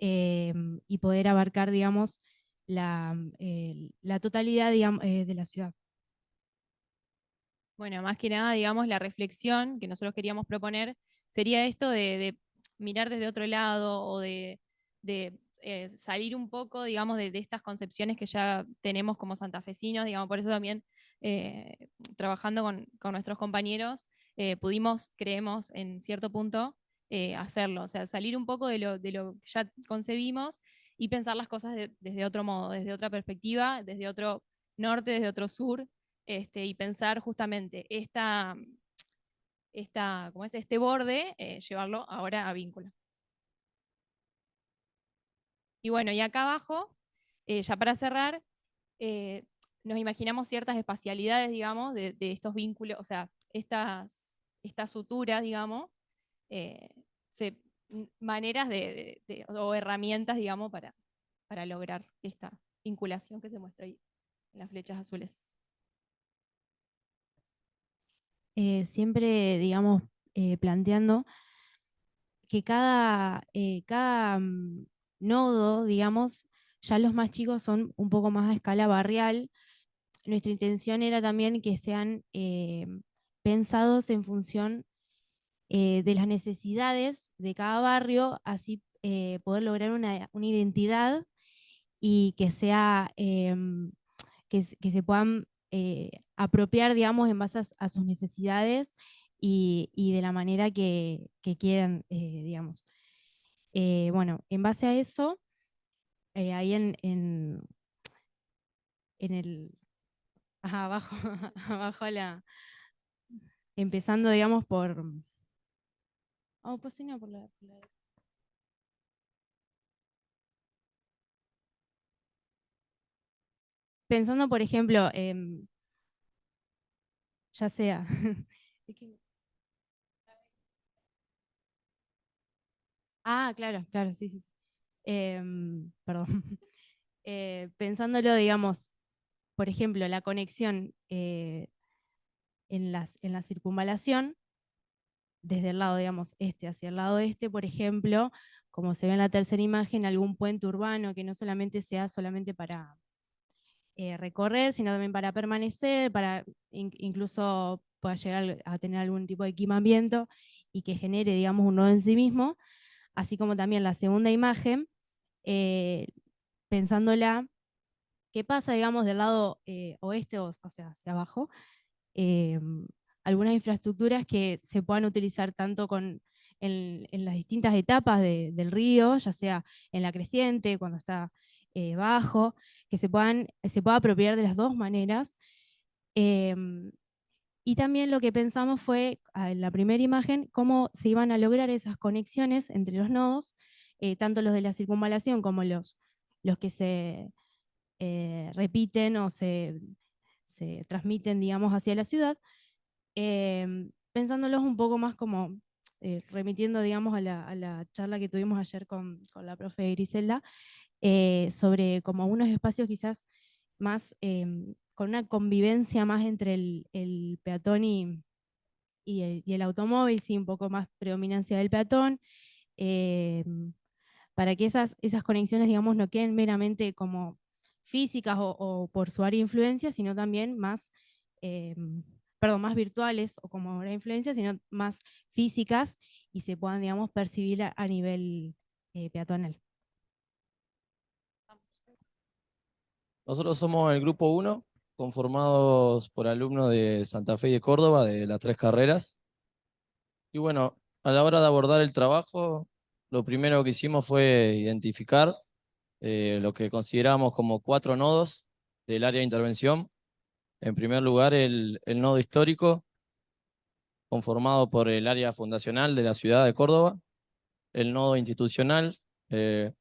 Speaker 10: y poder abarcar, digamos, la totalidad, digamos, de la ciudad.
Speaker 20: Bueno, más que nada, digamos, la reflexión que nosotros queríamos proponer sería esto de mirar desde otro lado o de salir un poco, digamos, de estas concepciones que ya tenemos como santafesinos, digamos, por eso también trabajando con nuestros compañeros pudimos, creemos, en cierto punto hacerlo, o sea, salir un poco de lo que ya concebimos y pensar las cosas desde otro modo, desde otra perspectiva, desde otro norte, desde otro sur, y pensar justamente ¿cómo es? Este borde, llevarlo ahora a vínculo. Y bueno, y acá abajo, ya para cerrar, nos imaginamos ciertas espacialidades, digamos, de estos vínculos, o sea, estas suturas, digamos, maneras o herramientas, digamos, para lograr esta vinculación que se muestra ahí en las flechas azules.
Speaker 10: Siempre, digamos, planteando que cada nodo, digamos, ya los más chicos son un poco más a escala barrial. Nuestra intención era también que sean pensados en función de las necesidades de cada barrio, así poder lograr una identidad y que sea que se puedan apropiar, digamos, en base a sus necesidades y de la manera que quieran, digamos. Bueno, en base a eso, ahí en el, abajo, abajo empezando, digamos, pues sí, no, por la pensando, por ejemplo, ya sea claro, claro, sí, sí. Perdón. Pensándolo, digamos, por ejemplo, la conexión en la circunvalación, desde el lado, digamos, este hacia el lado este, por ejemplo, como se ve en la tercera imagen, algún puente urbano que no solamente sea solamente para recorrer, sino también para permanecer, para incluso pueda llegar a tener algún tipo de equipamiento y que genere, digamos, un nodo en sí mismo, así como también la segunda imagen, pensándola, ¿qué pasa, digamos, del lado oeste, o sea, hacia abajo? Algunas infraestructuras que se puedan utilizar tanto con
Speaker 7: en las distintas etapas del río, ya sea en la creciente, cuando está bajo, que se pueda apropiar de las dos maneras. Y también lo que pensamos fue, en la primera imagen, cómo se iban a lograr esas conexiones entre los nodos, tanto los de la circunvalación como los que se repiten o se transmiten, digamos, hacia la ciudad, pensándolos un poco más como, remitiendo, digamos, a la charla que tuvimos ayer con la profe Griselda, sobre como unos espacios quizás más, con una convivencia más entre el peatón y el automóvil, sí, un poco más predominancia del peatón, para que esas conexiones, digamos, no queden meramente como físicas o por su área de influencia, sino también más, perdón, más virtuales o como área de influencia, sino más físicas y se puedan, digamos, percibir a nivel peatonal.
Speaker 21: Nosotros somos el grupo 1, conformados por alumnos de Santa Fe y de Córdoba, de las 3 carreras. Y bueno, a la hora de abordar el trabajo, lo primero que hicimos fue identificar lo que consideramos como 4 nodos del área de intervención. En primer lugar, el nodo histórico, conformado por el área fundacional de la ciudad de Córdoba. El nodo institucional,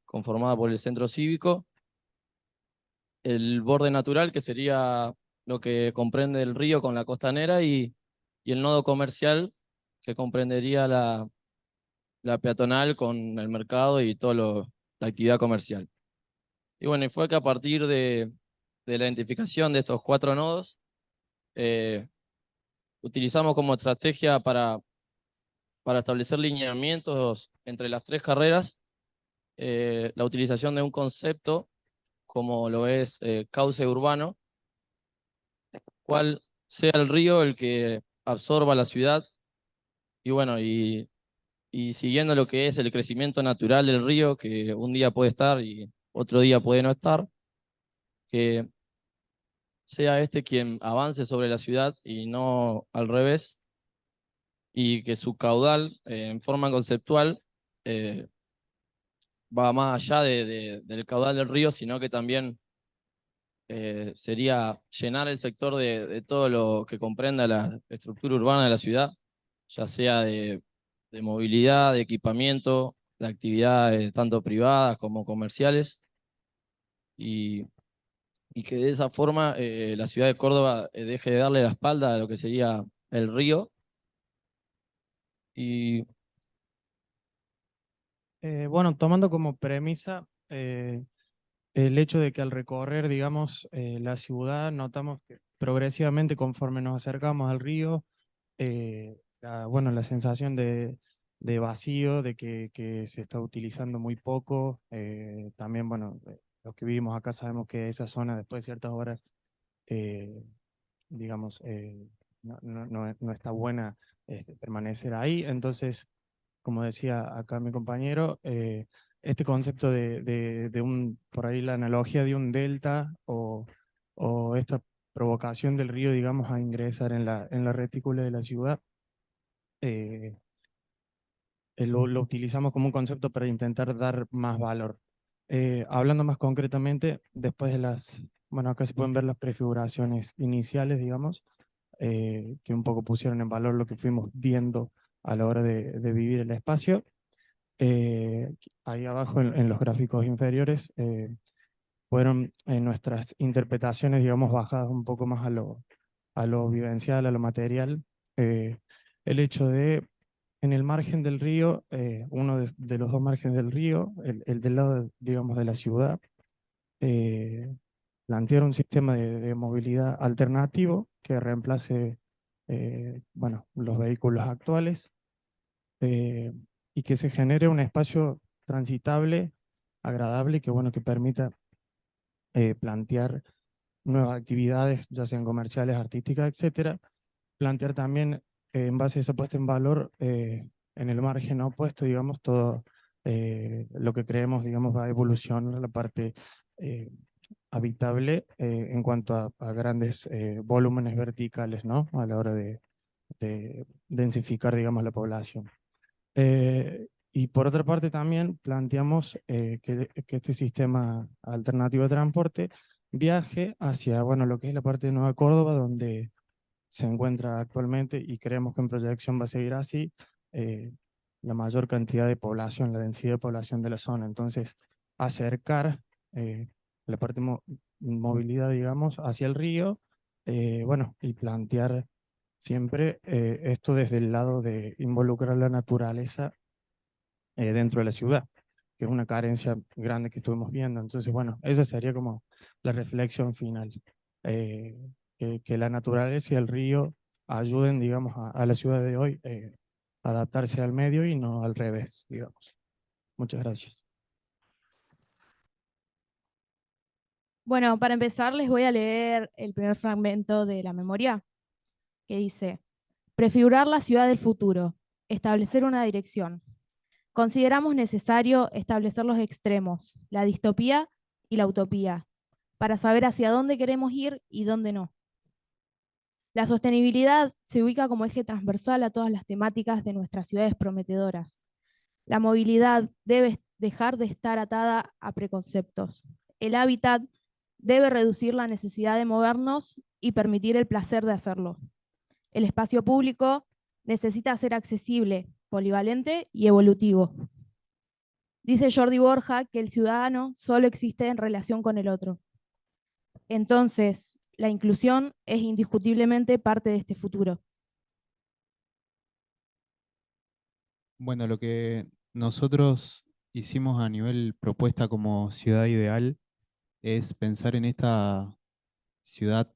Speaker 21: conformado por el centro cívico. El borde natural, que sería lo que comprende el río con la costanera, y el nodo comercial, que comprendería la peatonal con el mercado y toda la actividad comercial. Y bueno, y fue que a partir de la identificación de estos 4 nodos, utilizamos como estrategia para establecer lineamientos entre las 3 carreras, la utilización de un concepto como lo es cauce urbano, cual sea el río el que absorba la ciudad, y bueno, y siguiendo lo que es el crecimiento natural del río, que un día puede estar y otro día puede no estar, que sea este quien avance sobre la ciudad y no al revés, y que su caudal en forma conceptual va más allá del caudal del río, sino que también sería llenar el sector de todo lo que comprenda la estructura urbana de la ciudad, ya sea de movilidad, de equipamiento, de actividades tanto privadas como comerciales, y que de esa forma la ciudad de Córdoba deje de darle la espalda a lo que sería el río. Y
Speaker 3: bueno, tomando como premisa el hecho de que al recorrer, digamos, la ciudad, notamos que progresivamente conforme nos acercamos al río, bueno, la sensación de vacío, de que se está utilizando muy poco. También, bueno, los que vivimos acá sabemos que esa zona después de ciertas horas, digamos, no está buena permanecer ahí. Entonces, como decía acá mi compañero, este concepto por ahí la analogía de un delta o esta provocación del río, digamos, a ingresar en la retícula de la ciudad, lo utilizamos como un concepto para intentar dar más valor. Hablando más concretamente, después de bueno, acá se pueden ver las prefiguraciones iniciales, digamos, que un poco pusieron en valor lo que fuimos viendo a la hora de vivir el espacio. Ahí abajo en los gráficos inferiores fueron nuestras interpretaciones, digamos, bajadas un poco más a lo vivencial, a lo material. El hecho de, en el margen del río, uno de los 2 márgenes del río, el del lado, digamos, de la ciudad, plantear un sistema de movilidad alternativo que reemplace bueno, los vehículos actuales, y que se genere un espacio transitable, agradable, que, bueno, que permita plantear nuevas actividades, ya sean comerciales, artísticas, etcétera. Plantear también, en base a esa puesta en valor, en el margen opuesto, digamos, todo lo que creemos, digamos, va a evolucionar la parte habitable en cuanto a grandes volúmenes verticales, ¿no? A la hora de densificar, digamos, la población.
Speaker 4: Y por otra parte también planteamos que este sistema alternativo de transporte viaje hacia, bueno, lo que es la parte de Nueva Córdoba, donde se encuentra actualmente, y creemos que en proyección va a seguir así, la mayor cantidad de población, la densidad de población de la zona. Entonces, acercar la parte movilidad, digamos, hacia el río, bueno, y plantear siempre esto desde el lado de involucrar la naturaleza dentro de la ciudad, que es una carencia grande que estuvimos viendo. Entonces, bueno, esa sería como la reflexión final. Que la naturaleza y el río ayuden, digamos, a la ciudad de hoy a adaptarse al medio y no al revés, digamos. Muchas gracias.
Speaker 22: Bueno, para empezar les voy a leer el primer fragmento de la memoria, que dice: prefigurar la ciudad del futuro, establecer una dirección. Consideramos necesario establecer los extremos, la distopía y la utopía, para saber hacia dónde queremos ir y dónde no. La sostenibilidad se ubica como eje transversal a todas las temáticas de nuestras ciudades prometedoras. La movilidad debe dejar de estar atada a preconceptos. El hábitat debe reducir la necesidad de movernos y permitir el placer de hacerlo. El espacio público necesita ser accesible, polivalente y evolutivo. Dice Jordi Borja que el ciudadano solo existe en relación con el otro. Entonces, la inclusión es indiscutiblemente parte de este futuro.
Speaker 23: Bueno, lo que nosotros hicimos a nivel propuesta como ciudad ideal es pensar en esta ciudad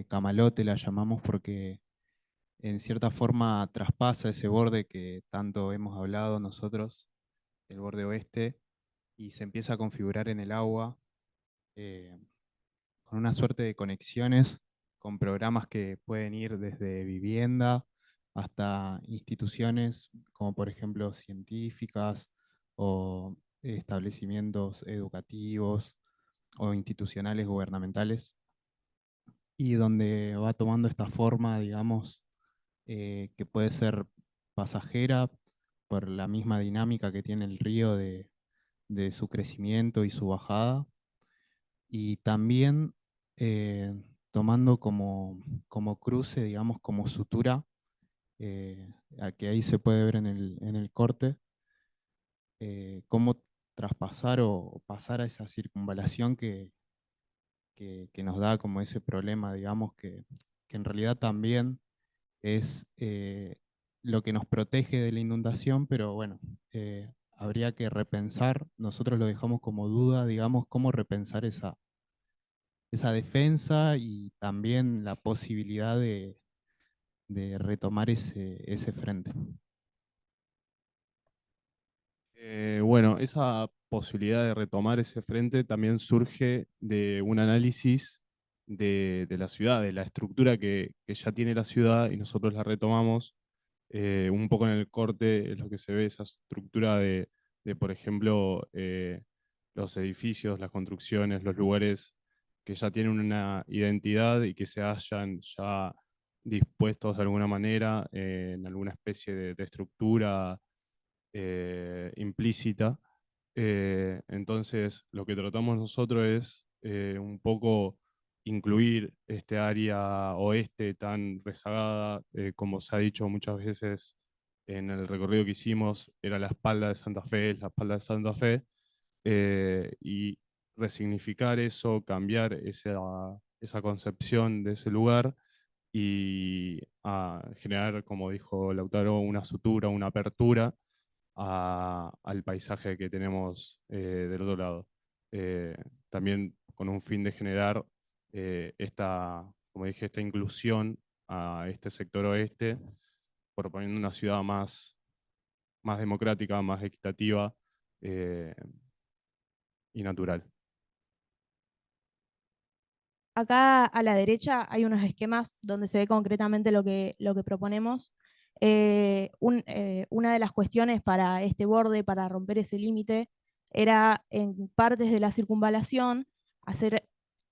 Speaker 23: camalote, la llamamos porque en cierta forma traspasa ese borde que tanto hemos hablado nosotros, el borde oeste, y se empieza a configurar en el agua con una suerte de conexiones con programas que pueden ir desde vivienda hasta instituciones como por ejemplo científicas o establecimientos educativos o institucionales gubernamentales, y donde va tomando esta forma, digamos, que puede ser pasajera por la misma dinámica que tiene el río de su crecimiento y su bajada, y también tomando como cruce, digamos, como sutura, que ahí se puede ver en el corte, cómo traspasar o pasar a esa circunvalación que nos da como ese problema, digamos, que en realidad también es lo que nos protege de la inundación, pero bueno, habría que repensar, nosotros lo dejamos como duda, digamos, cómo repensar esa defensa y también la posibilidad de retomar ese frente.
Speaker 24: Bueno, esa posibilidad de retomar ese frente también surge de un análisis de la ciudad, de la estructura que ya tiene la ciudad, y nosotros la retomamos. Un poco en el corte es lo que se ve, esa estructura de por ejemplo, los edificios, las construcciones, los lugares que ya tienen una identidad y que se hayan ya dispuestos de alguna manera en alguna especie de estructura implícita. Entonces, lo que tratamos nosotros es un poco incluir este área oeste tan rezagada, como se ha dicho muchas veces en el recorrido que hicimos, era la espalda de Santa Fe, es la espalda de Santa Fe, y resignificar eso, cambiar esa concepción de ese lugar y a generar, como dijo Lautaro, una sutura, una apertura al paisaje que tenemos del otro lado. También con un fin de generar como dije, esta inclusión a este sector oeste, proponiendo una ciudad más democrática, más equitativa y natural.
Speaker 22: Acá a la derecha hay unos esquemas donde se ve concretamente lo que proponemos. Una de las cuestiones para este borde, para romper ese límite, era en partes de la circunvalación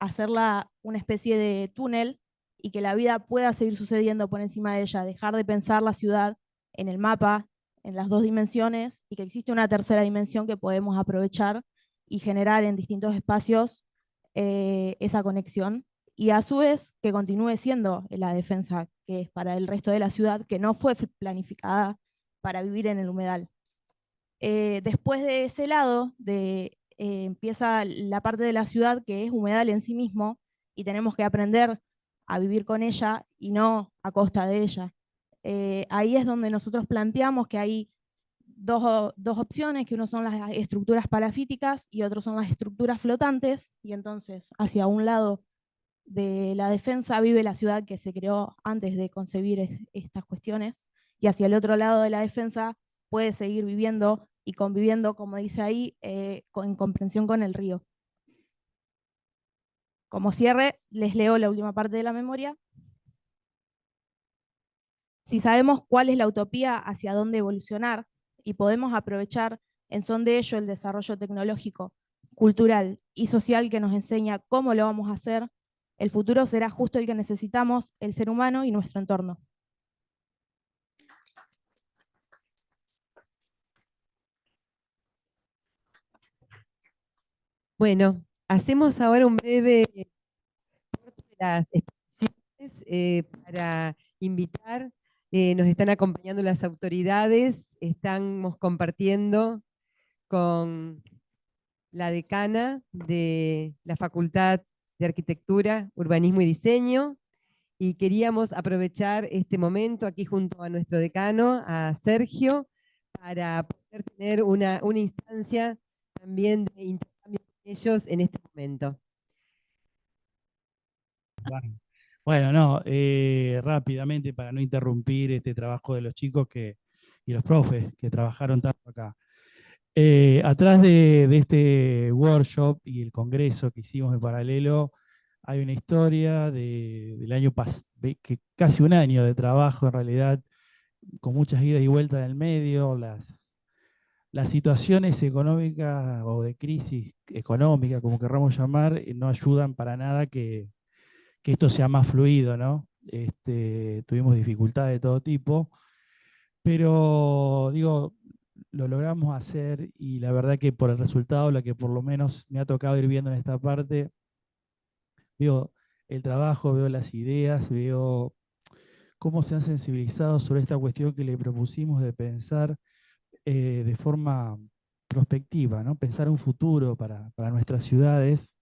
Speaker 22: hacerla una especie de túnel y que la vida pueda seguir sucediendo por encima de ella, dejar de pensar la ciudad en el mapa, en las dos dimensiones y que existe una tercera dimensión que podemos aprovechar y generar en distintos espacios esa conexión, y a su vez que continúe siendo la defensa que es para el resto de la ciudad, que no fue planificada para vivir en el humedal. Después de ese lado, empieza la parte de la ciudad que es humedal en sí mismo, y tenemos que aprender a vivir con ella y no a costa de ella. Ahí es donde nosotros planteamos que hay dos opciones, que uno son las estructuras palafíticas y otro son las estructuras flotantes, y entonces hacia un lado de la defensa vive la ciudad que se creó antes de concebir estas cuestiones, y hacia el otro lado de la defensa puede seguir viviendo y conviviendo, como dice ahí, en comprensión con el río. Como cierre, les leo la última parte de la memoria. Si sabemos cuál es la utopía hacia dónde evolucionar y podemos aprovechar en son de ello el desarrollo tecnológico, cultural y social que nos enseña cómo lo vamos a hacer, el futuro será justo el que necesitamos, el ser humano y nuestro entorno.
Speaker 2: Bueno, hacemos ahora un breve corte de las exposiciones para invitar. Nos están acompañando las autoridades, estamos compartiendo con la decana de la Facultad de Arquitectura, Urbanismo y Diseño, y queríamos aprovechar este momento aquí junto a nuestro decano, a Sergio, para poder tener una instancia también de intercambio con ellos en este momento.
Speaker 5: Bueno, no, rápidamente para no interrumpir este trabajo de los chicos y los profes que trabajaron tanto acá. Atrás de este workshop y el congreso que hicimos en paralelo, hay una historia del año pasado, casi un año de trabajo en realidad, con muchas idas y vueltas en el medio, las situaciones económicas o de crisis económica, como querramos llamar, no ayudan para nada que esto sea más fluido, ¿no? Tuvimos dificultades de todo tipo, pero digo, lo logramos hacer, y la verdad que por el resultado, la que por lo menos me ha tocado ir viendo en esta parte, veo el trabajo, veo las ideas, veo cómo se han sensibilizado sobre esta cuestión que le propusimos de pensar de forma prospectiva, ¿no? Pensar un futuro para nuestras ciudades,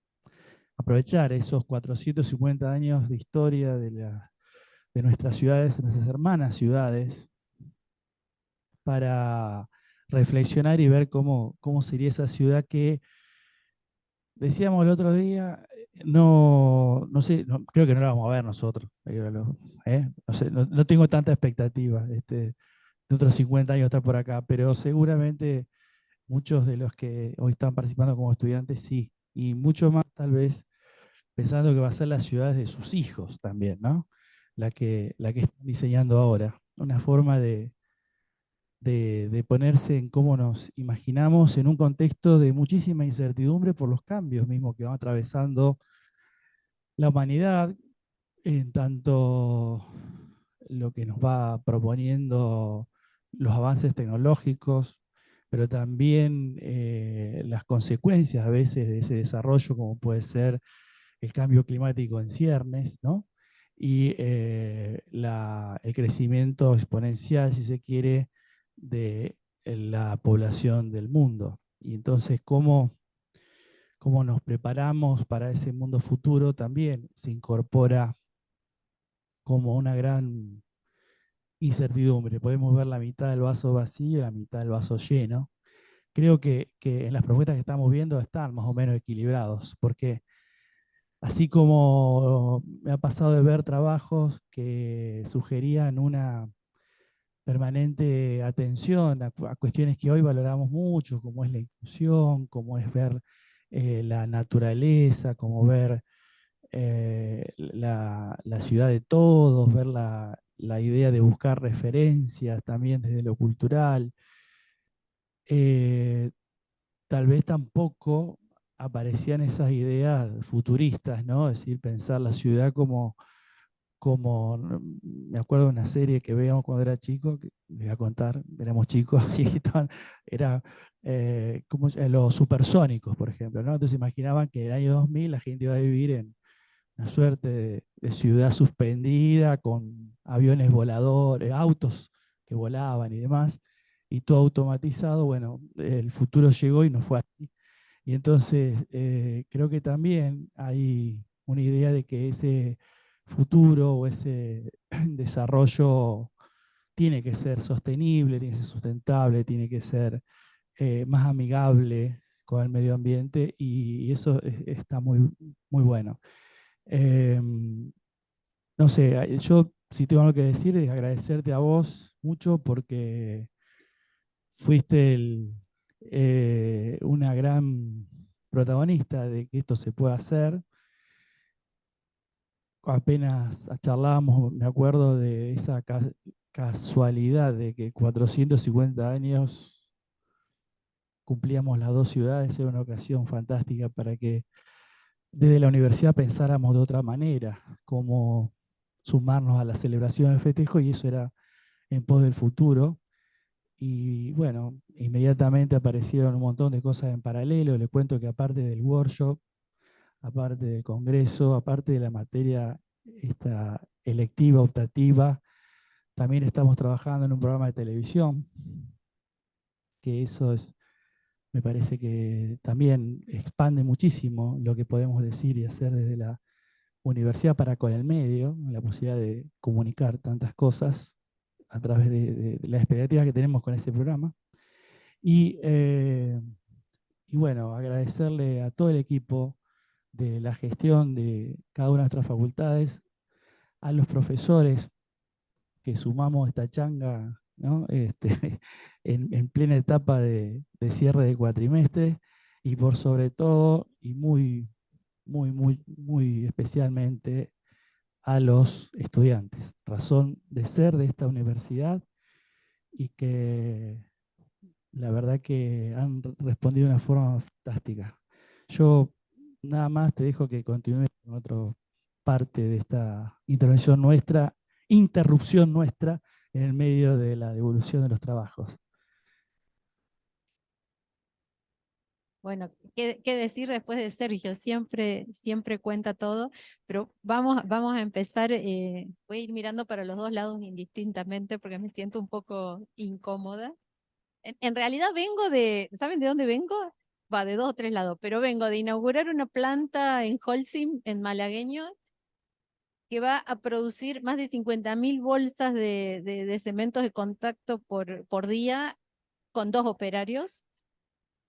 Speaker 5: aprovechar esos 450 años de historia de nuestras ciudades, de nuestras hermanas ciudades, para reflexionar y ver cómo sería esa ciudad que, decíamos el otro día, no sé, creo que no la vamos a ver nosotros. No sé, no tengo tanta expectativa de otros 50 años estar por acá, pero seguramente muchos de los que hoy están participando como estudiantes sí, y mucho más tal vez pensando que va a ser las ciudades de sus hijos también, ¿no? La que están diseñando ahora. Una forma de ponerse en cómo nos imaginamos en un contexto de muchísima incertidumbre por los cambios mismos que va atravesando la humanidad, en tanto lo que nos va proponiendo los avances tecnológicos, pero también las consecuencias a veces de ese desarrollo, como puede ser el cambio climático en ciernes, ¿no? Y el crecimiento exponencial, si se quiere, de la población del mundo. Y entonces, ¿cómo nos preparamos para ese mundo futuro? También se incorpora como una gran incertidumbre. Podemos ver la mitad del vaso vacío y la mitad del vaso lleno. Creo que en las propuestas que estamos viendo están más o menos equilibrados, porque así como me ha pasado de ver trabajos que sugerían una permanente atención a cuestiones que hoy valoramos mucho, como es la inclusión, como es ver la naturaleza, como ver la ciudad de todos, ver la idea de buscar referencias también desde lo cultural. Tal vez tampoco aparecían esas ideas futuristas, ¿no? Es decir, pensar la ciudad como como, me acuerdo de una serie que veíamos cuando era chico, que les voy a contar, éramos chicos y era los supersónicos, por ejemplo, ¿no? Entonces imaginaban que en el año 2000 la gente iba a vivir en una suerte de ciudad suspendida, con aviones voladores, autos que volaban y demás, y todo automatizado. Bueno, el futuro llegó y no fue así. Y entonces creo que también hay una idea de que ese futuro o ese desarrollo tiene que ser sostenible, tiene que ser sustentable, tiene que ser más amigable con el medio ambiente, y eso está muy, muy bueno. No sé, yo si tengo algo que decir es agradecerte a vos mucho porque fuiste una gran protagonista de que esto se pueda hacer. Apenas charlábamos, me acuerdo de esa casualidad de que 450 años cumplíamos las dos ciudades. Era una ocasión fantástica para que desde la universidad pensáramos de otra manera, cómo sumarnos a la celebración del festejo, y eso era en pos del futuro. Y bueno, inmediatamente aparecieron un montón de cosas en paralelo. Les cuento que aparte del workshop, aparte del congreso, aparte de la materia esta electiva, optativa, también estamos trabajando en un programa de televisión, que eso es, me parece que también expande muchísimo lo que podemos decir y hacer desde la universidad para con el medio, la posibilidad de comunicar tantas cosas a través de las expectativas que tenemos con ese programa. Y bueno, agradecerle a todo el equipo de la gestión de cada una de nuestras facultades, a los profesores que sumamos esta changa, ¿no? En plena etapa de cierre de cuatrimestre, y por sobre todo, y muy, muy, muy, muy especialmente, a los estudiantes, razón de ser de esta universidad, y que la verdad que han respondido de una forma fantástica. Yo nada más te dejo que continúes con otra parte de esta intervención nuestra, interrupción nuestra en el medio de la devolución de los trabajos.
Speaker 8: Bueno, ¿qué decir después de Sergio? Siempre cuenta todo, pero vamos a empezar. Voy a ir mirando para los dos lados indistintamente porque me siento un poco incómoda. En realidad vengo ¿saben de dónde vengo? Va, de 2 o 3 lados, pero vengo de inaugurar una planta en Holcim, en malagueño, que va a producir más de 50.000 bolsas de cementos de contacto por día con 2 operarios.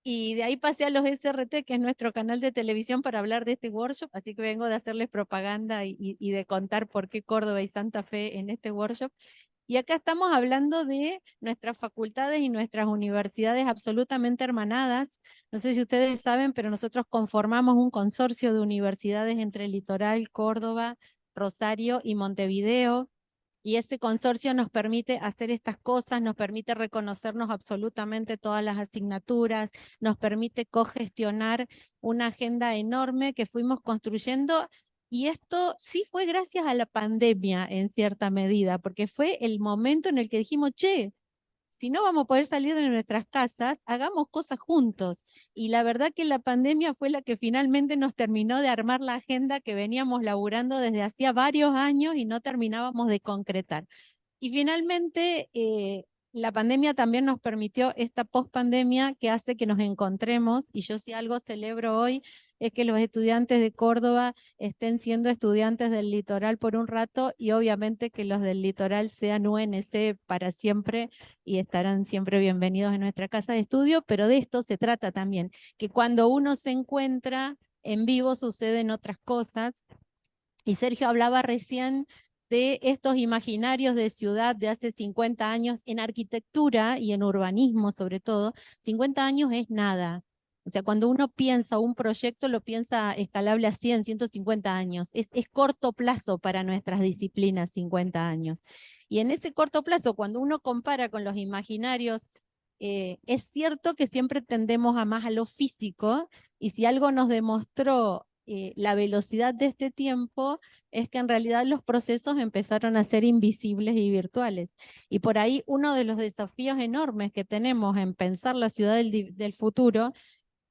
Speaker 8: Y de ahí pasé a los SRT, que es nuestro canal de televisión, para hablar de este workshop, así que vengo de hacerles propaganda y de contar por qué Córdoba y Santa Fe en este workshop. Y acá estamos hablando de nuestras facultades y nuestras universidades absolutamente hermanadas. No sé si ustedes saben, pero nosotros conformamos un consorcio de universidades entre Litoral, Córdoba, Rosario y Montevideo. Y ese consorcio nos permite hacer estas cosas, nos permite reconocernos absolutamente todas las asignaturas, nos permite cogestionar una agenda enorme que fuimos construyendo. Y esto sí fue gracias a la pandemia en cierta medida, porque fue el momento en el que dijimos, che, si no vamos a poder salir de nuestras casas, hagamos cosas juntos. Y la verdad que la pandemia fue la que finalmente nos terminó de armar la agenda que veníamos laburando desde hacía varios años y no terminábamos de concretar. Y finalmente, la pandemia también nos permitió esta pospandemia que hace que nos encontremos, y yo si algo celebro hoy es que los estudiantes de Córdoba estén siendo estudiantes del litoral por un rato, y obviamente que los del litoral sean UNC para siempre y estarán siempre bienvenidos en nuestra casa de estudio, pero de esto se trata también, que cuando uno se encuentra en vivo suceden otras cosas. Y Sergio hablaba recién de estos imaginarios de ciudad de hace 50 años en arquitectura y en urbanismo sobre todo. 50 años es nada. O sea, cuando uno piensa un proyecto, lo piensa escalable a 100, 150 años. Es corto plazo para nuestras disciplinas, 50 años. Y en ese corto plazo, cuando uno compara con los imaginarios, es cierto que siempre tendemos a más a lo físico, y si algo nos demostró la velocidad de este tiempo es que en realidad los procesos empezaron a ser invisibles y virtuales. Y por ahí uno de los desafíos enormes que tenemos en pensar la ciudad del futuro,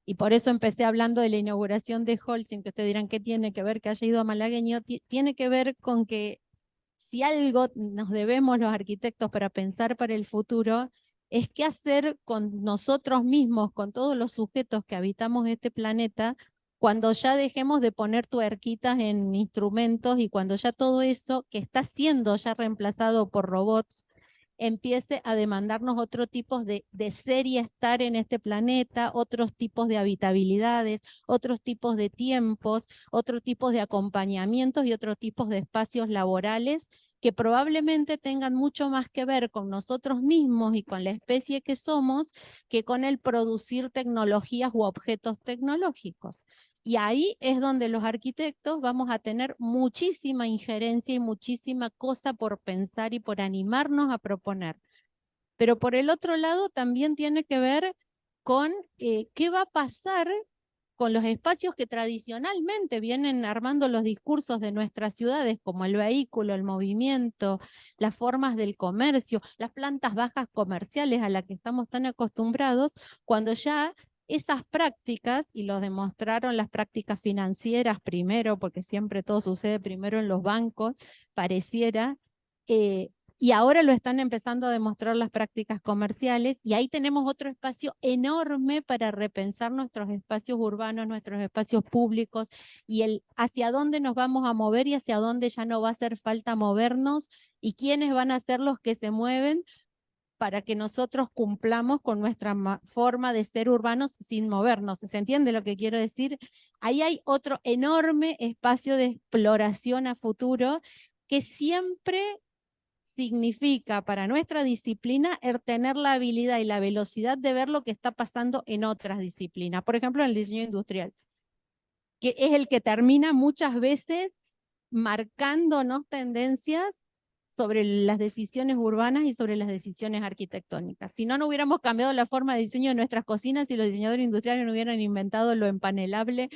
Speaker 8: y por eso empecé hablando de la inauguración de Holcim, que ustedes dirán qué tiene que ver que haya ido a Malagueño, tiene que ver con que si algo nos debemos los arquitectos para pensar para el futuro, es qué hacer con nosotros mismos, con todos los sujetos que habitamos este planeta, cuando ya dejemos de poner tuerquitas en instrumentos y cuando ya todo eso que está siendo ya reemplazado por robots, empiece a demandarnos otro tipo de ser y estar en este planeta, otros tipos de habitabilidades, otros tipos de tiempos, otros tipos de acompañamientos y otros tipos de espacios laborales que probablemente tengan mucho más que ver con nosotros mismos y con la especie que somos que con el producir tecnologías u objetos tecnológicos. Y ahí es donde los arquitectos vamos a tener muchísima injerencia y muchísima cosa por pensar y por animarnos a proponer. Pero por el otro lado también tiene que ver con qué va a pasar con los espacios que tradicionalmente vienen armando los discursos de nuestras ciudades, como el vehículo, el movimiento, las formas del comercio, las plantas bajas comerciales a las que estamos tan acostumbrados, cuando ya esas prácticas, y lo demostraron las prácticas financieras primero, porque siempre todo sucede primero en los bancos, pareciera, y ahora lo están empezando a demostrar las prácticas comerciales, y ahí tenemos otro espacio enorme para repensar nuestros espacios urbanos, nuestros espacios públicos, y el hacia dónde nos vamos a mover y hacia dónde ya no va a hacer falta movernos, y quiénes van a ser los que se mueven para que nosotros cumplamos con nuestra forma de ser urbanos sin movernos. ¿Se entiende lo que quiero decir? Ahí hay otro enorme espacio de exploración a futuro que siempre significa para nuestra disciplina tener la habilidad y la velocidad de ver lo que está pasando en otras disciplinas. Por ejemplo, en el diseño industrial, que es el que termina muchas veces marcándonos tendencias sobre las decisiones urbanas y sobre las decisiones arquitectónicas. Si no, no hubiéramos cambiado la forma de diseño de nuestras cocinas si los diseñadores industriales no hubieran inventado lo empanelable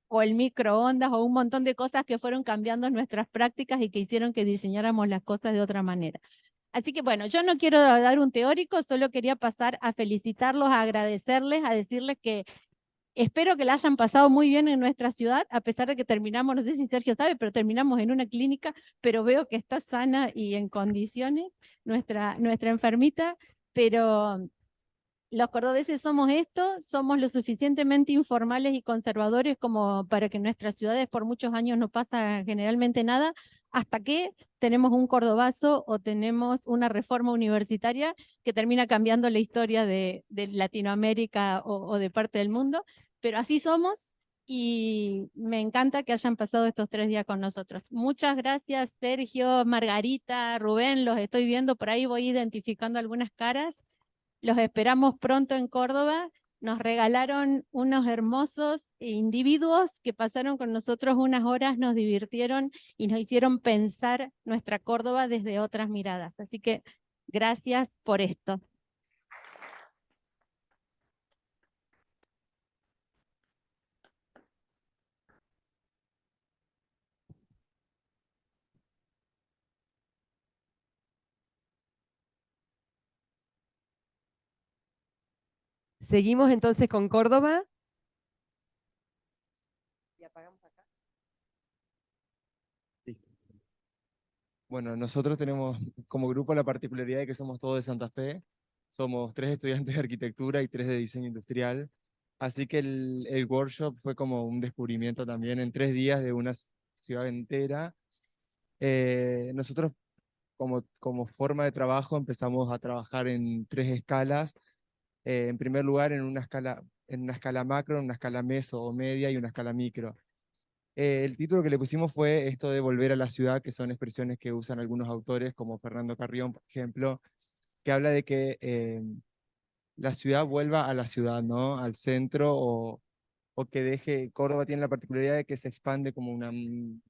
Speaker 8: o el microondas o un montón de cosas que fueron cambiando nuestras prácticas y que hicieron que diseñáramos las cosas de otra manera. Así que bueno, yo no quiero dar un teórico, solo quería pasar a felicitarlos, a agradecerles, a decirles que espero que la hayan pasado muy bien en nuestra ciudad, a pesar de que terminamos, no sé si Sergio sabe, pero terminamos en una clínica, pero veo que está sana y en condiciones nuestra enfermita, pero los cordobeses somos esto, somos lo suficientemente informales y conservadores como para que en nuestras ciudades por muchos años no pasa generalmente nada, hasta que tenemos un cordobazo o tenemos una reforma universitaria que termina cambiando la historia de Latinoamérica o de parte del mundo, pero así somos y me encanta que hayan pasado estos 3 días con nosotros. Muchas gracias, Sergio, Margarita, Rubén, los estoy viendo, por ahí voy identificando algunas caras. Los esperamos pronto en Córdoba. Nos regalaron unos hermosos individuos que pasaron con nosotros unas horas, nos divirtieron y nos hicieron pensar nuestra Córdoba desde otras miradas. Así que gracias por esto.
Speaker 2: Seguimos entonces con Córdoba. Y apagamos acá.
Speaker 6: Bueno, nosotros tenemos como grupo la particularidad de que somos todos de Santa Fe. Somos 3 estudiantes de arquitectura y 3 de diseño industrial. Así que el workshop fue como un descubrimiento también en 3 días de una ciudad entera. Nosotros como forma de trabajo empezamos a trabajar en 3 escalas. En primer lugar, en una escala macro, en una escala meso o media y una escala micro. El título que le pusimos fue esto de volver a la ciudad, que son expresiones que usan algunos autores, como Fernando Carrión, por ejemplo, que habla de que la ciudad vuelva a la ciudad, ¿no? Al centro, o que deje, Córdoba tiene la particularidad de que se expande como una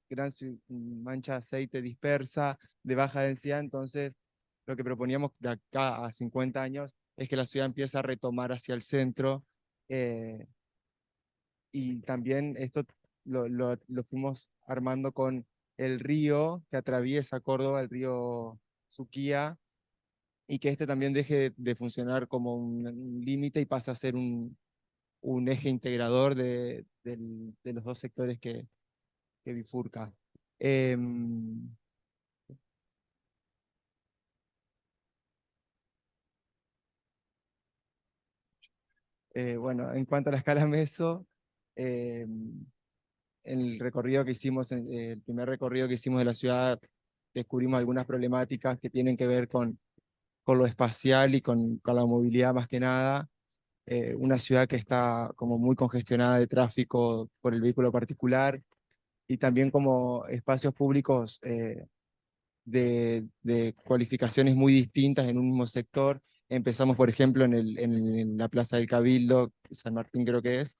Speaker 6: gran mancha de aceite dispersa, de baja densidad, entonces lo que proponíamos de acá a 50 años es que la ciudad empiece a retomar hacia el centro, y también esto
Speaker 1: lo fuimos armando con el río que atraviesa Córdoba, el río Suquía, y que este también deje de funcionar como un límite y pase a ser un eje integrador de los dos sectores que bifurca. Em, bueno, en cuanto a la escala Meso, el recorrido que hicimos, el primer recorrido que hicimos de la ciudad, descubrimos algunas problemáticas que tienen que ver con lo espacial y con la movilidad más que nada. Una ciudad que está como muy congestionada de tráfico por el vehículo particular y también como espacios públicos de cualificaciones muy distintas en un mismo sector. Empezamos, por ejemplo, en la Plaza del Cabildo, San Martín creo que es,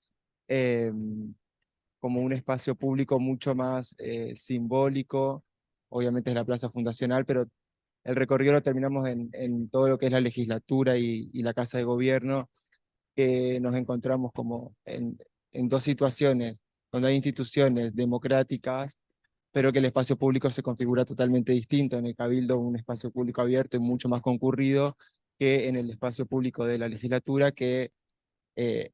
Speaker 1: como un espacio público mucho más simbólico. Obviamente es la plaza fundacional, pero el recorrido lo terminamos en todo lo que es la legislatura y la Casa de Gobierno, que nos encontramos como en dos situaciones donde hay instituciones democráticas, pero que el espacio público se configura totalmente distinto. En el Cabildo, un espacio público abierto y mucho más concurrido que en el espacio público de la legislatura, que eh,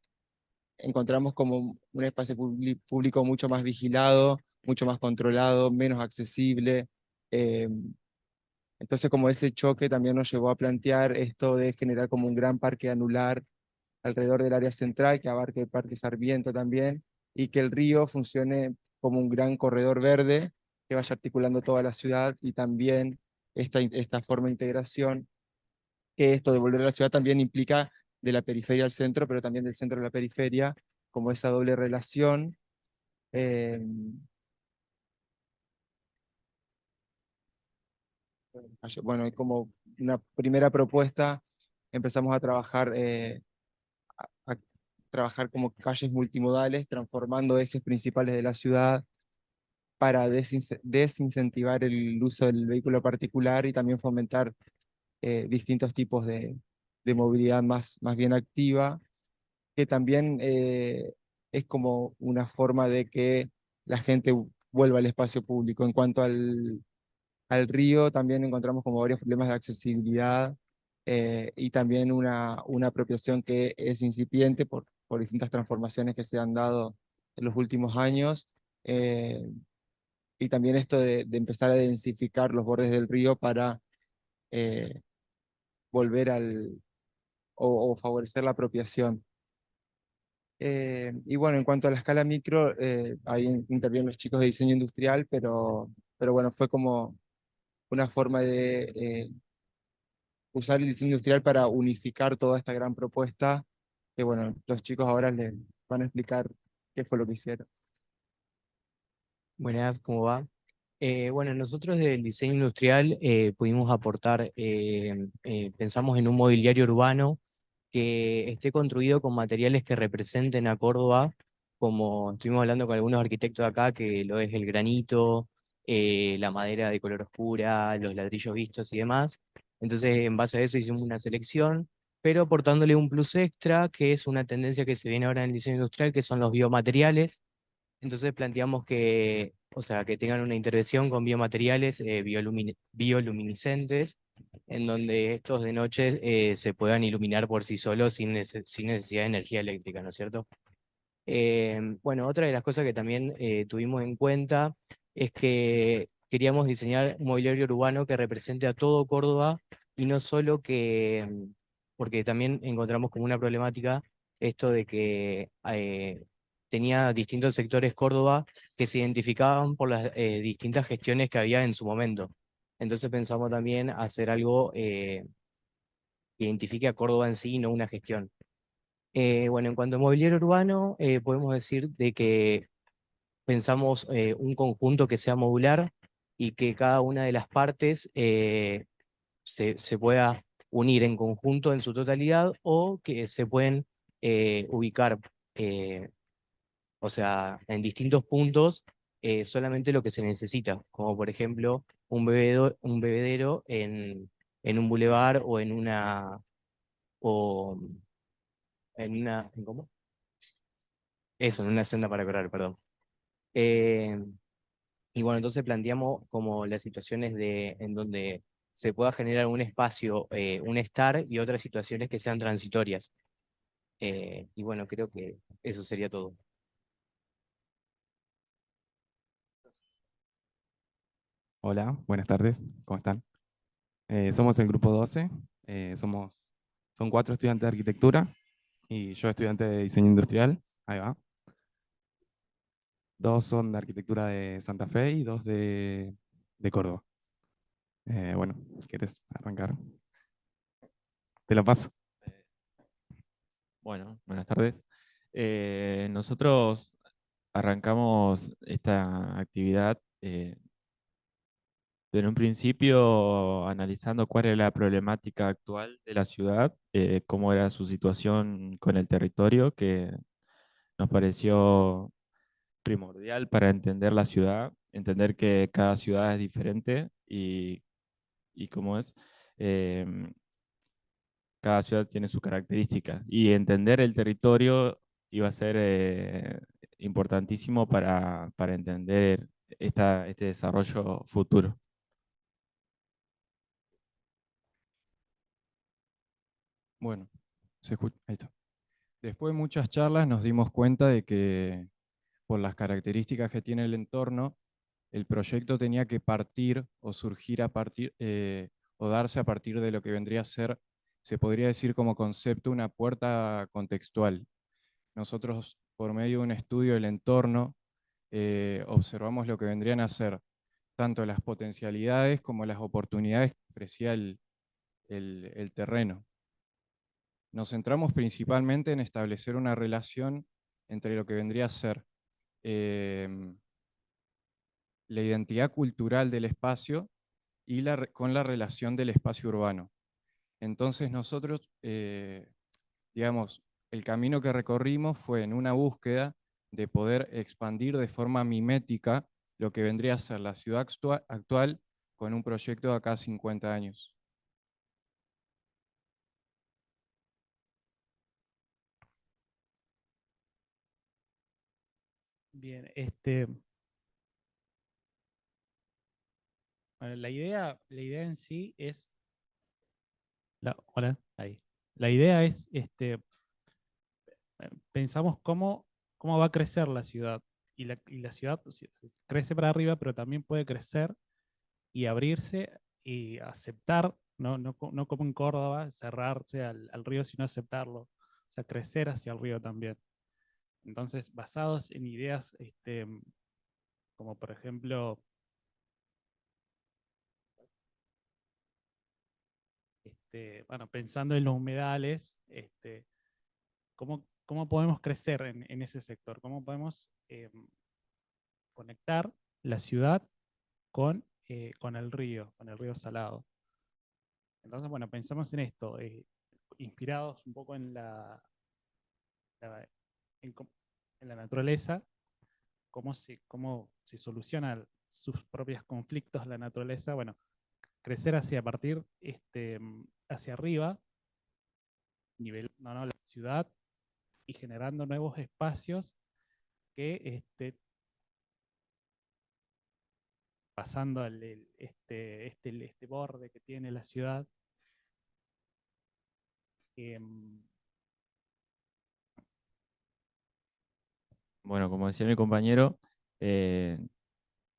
Speaker 1: encontramos como un espacio público mucho más vigilado, mucho más controlado, menos accesible. eh, entonces, como ese choque también nos llevó a plantear esto de generar como un gran parque anular alrededor del área central, que abarque el Parque Sarmiento también, y que el río funcione como un gran corredor verde que vaya articulando toda la ciudad, y también esta forma de integración, que esto de volver a la ciudad también implica de la periferia al centro, pero también del centro a la periferia, como esa doble relación. eh, bueno, y como una primera propuesta, empezamos a trabajar a trabajar como calles multimodales, transformando ejes principales de la ciudad para desincentivar el uso del vehículo particular y también fomentar distintos tipos de movilidad más bien activa, que también es como una forma de que la gente vuelva al espacio público. En cuanto al río, también encontramos como varios problemas de accesibilidad y también una apropiación que es incipiente por distintas transformaciones que se han dado en los últimos años. Y también esto de empezar a densificar los bordes del río para eh, volver o favorecer la apropiación. Y bueno, en cuanto a la escala micro, ahí intervienen los chicos de diseño industrial, pero bueno, fue como una forma de usar el diseño industrial para unificar toda esta gran propuesta, que bueno, los chicos ahora les van a explicar qué fue lo que hicieron.
Speaker 9: Buenas, ¿cómo va? Bueno, nosotros del diseño industrial pudimos aportar, pensamos en un mobiliario urbano que esté construido con materiales que representen a Córdoba, como estuvimos hablando con algunos arquitectos de acá, que lo es el granito, la madera de color oscura, los ladrillos vistos y demás. Entonces, en base a eso hicimos una selección, pero aportándole un plus extra, que es una tendencia que se viene ahora en el diseño industrial, que son los biomateriales. Entonces planteamos que, o sea, que tengan una intervención con biomateriales bioluminiscentes, en donde estos de noche se puedan iluminar por sí solos sin necesidad de energía eléctrica, ¿no es cierto? Bueno, otra de las cosas que también tuvimos en cuenta es que queríamos diseñar un mobiliario urbano que represente a todo Córdoba y no solo que, porque también encontramos como una problemática esto de que tenía distintos sectores Córdoba que se identificaban por las distintas gestiones que había en su momento. Entonces pensamos también hacer algo que identifique a Córdoba en sí y no una gestión. Bueno, en cuanto a mobiliario urbano, podemos decir de que pensamos un conjunto que sea modular y que cada una de las partes se pueda unir en conjunto en su totalidad o que se pueden ubicar, o sea, en distintos puntos solamente lo que se necesita, como por ejemplo un bebedero en un bulevar o o ¿cómo? Eso, en una senda para correr, perdón. Eh, y bueno, entonces planteamos como las situaciones en donde se pueda generar un espacio, un estar y otras situaciones que sean transitorias. Y bueno, creo que eso sería todo.
Speaker 11: Hola, buenas tardes, ¿cómo están? Somos el grupo 12, son 4 estudiantes de arquitectura y yo estudiante de diseño industrial, ahí va. 2 son de arquitectura de Santa Fe y 2 de Córdoba. Bueno, ¿quieres arrancar? Te lo paso.
Speaker 12: Bueno, buenas tardes. Nosotros arrancamos esta actividad en un principio analizando cuál era la problemática actual de la ciudad, cómo era su situación con el territorio, que nos pareció primordial para entender la ciudad, entender que cada ciudad es diferente y cómo es. em, Cada ciudad tiene su característica y entender el territorio iba a ser importantísimo para entender este desarrollo futuro.
Speaker 14: Bueno, se escucha, ahí está. Después de muchas charlas nos dimos cuenta de que por las características que tiene el entorno, el proyecto tenía que partir o surgir a partir o darse a partir de lo que vendría a ser, se podría decir como concepto, una puerta contextual. Nosotros, por medio de un estudio del entorno, observamos lo que vendrían a ser tanto las potencialidades como las oportunidades que ofrecía el terreno. Nos centramos principalmente en establecer una relación entre lo que vendría a ser la identidad cultural del espacio y con la relación del espacio urbano. Entonces nosotros, digamos, el camino que recorrimos fue en una búsqueda de poder expandir de forma mimética lo que vendría a ser la ciudad actual con un proyecto de acá a 50 años.
Speaker 5: Bien, bueno, la idea en sí es, hola, ahí. La idea es, pensamos cómo va a crecer la ciudad. Y la ciudad pues, crece para arriba, pero también puede crecer y abrirse y aceptar, no como en Córdoba, cerrarse al río, sino aceptarlo. O sea, crecer hacia el río también. Entonces, basados en ideas como por ejemplo, bueno, pensando en los humedales, ¿cómo podemos crecer en ese sector? ¿Cómo podemos conectar la ciudad con el río Salado? Entonces, bueno, pensamos en esto, inspirados un poco en en la naturaleza, cómo se solucionan sus propios conflictos la naturaleza. Bueno, crecer hacia partir hacia arriba, nivelando la ciudad y generando nuevos espacios que pasando este borde que tiene la ciudad.
Speaker 12: Bueno, como decía mi compañero,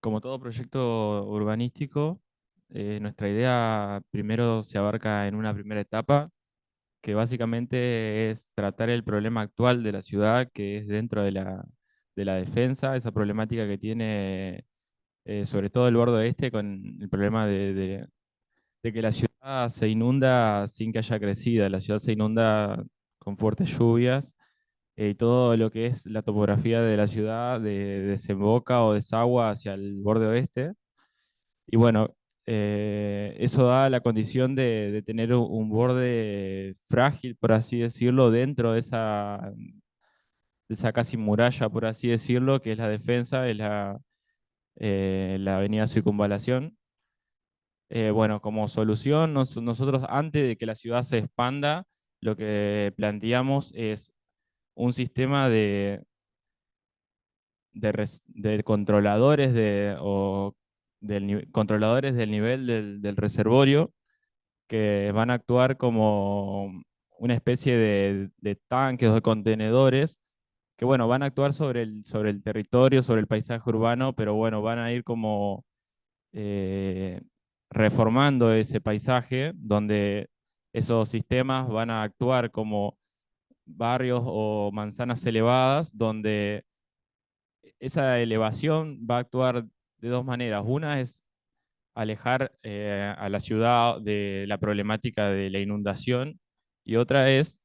Speaker 12: como todo proyecto urbanístico, nuestra idea primero se abarca en una primera etapa, que básicamente es tratar el problema actual de la ciudad, que es dentro de la defensa, esa problemática que tiene sobre todo el borde oeste con el problema de que la ciudad se inunda sin que haya crecido, la ciudad se inunda con fuertes lluvias y todo lo que es la topografía de la ciudad desemboca o desagua hacia el borde oeste. Y bueno, eso da la condición de tener un borde frágil, por así decirlo, dentro de esa casi muralla, por así decirlo, que es la defensa, es la avenida Circunvalación. Bueno, como solución, nosotros antes de que la ciudad se expanda, lo que planteamos es un sistema de controladores controladores del nivel del reservorio, que van a actuar como una especie de tanques o de contenedores, que bueno, van a actuar sobre el territorio, sobre el paisaje urbano, pero bueno, van a ir como eh, reformando ese paisaje, donde esos sistemas van a actuar como barrios o manzanas elevadas, donde esa elevación va a actuar de dos maneras. Una es alejar a la ciudad de la problemática de la inundación, y otra es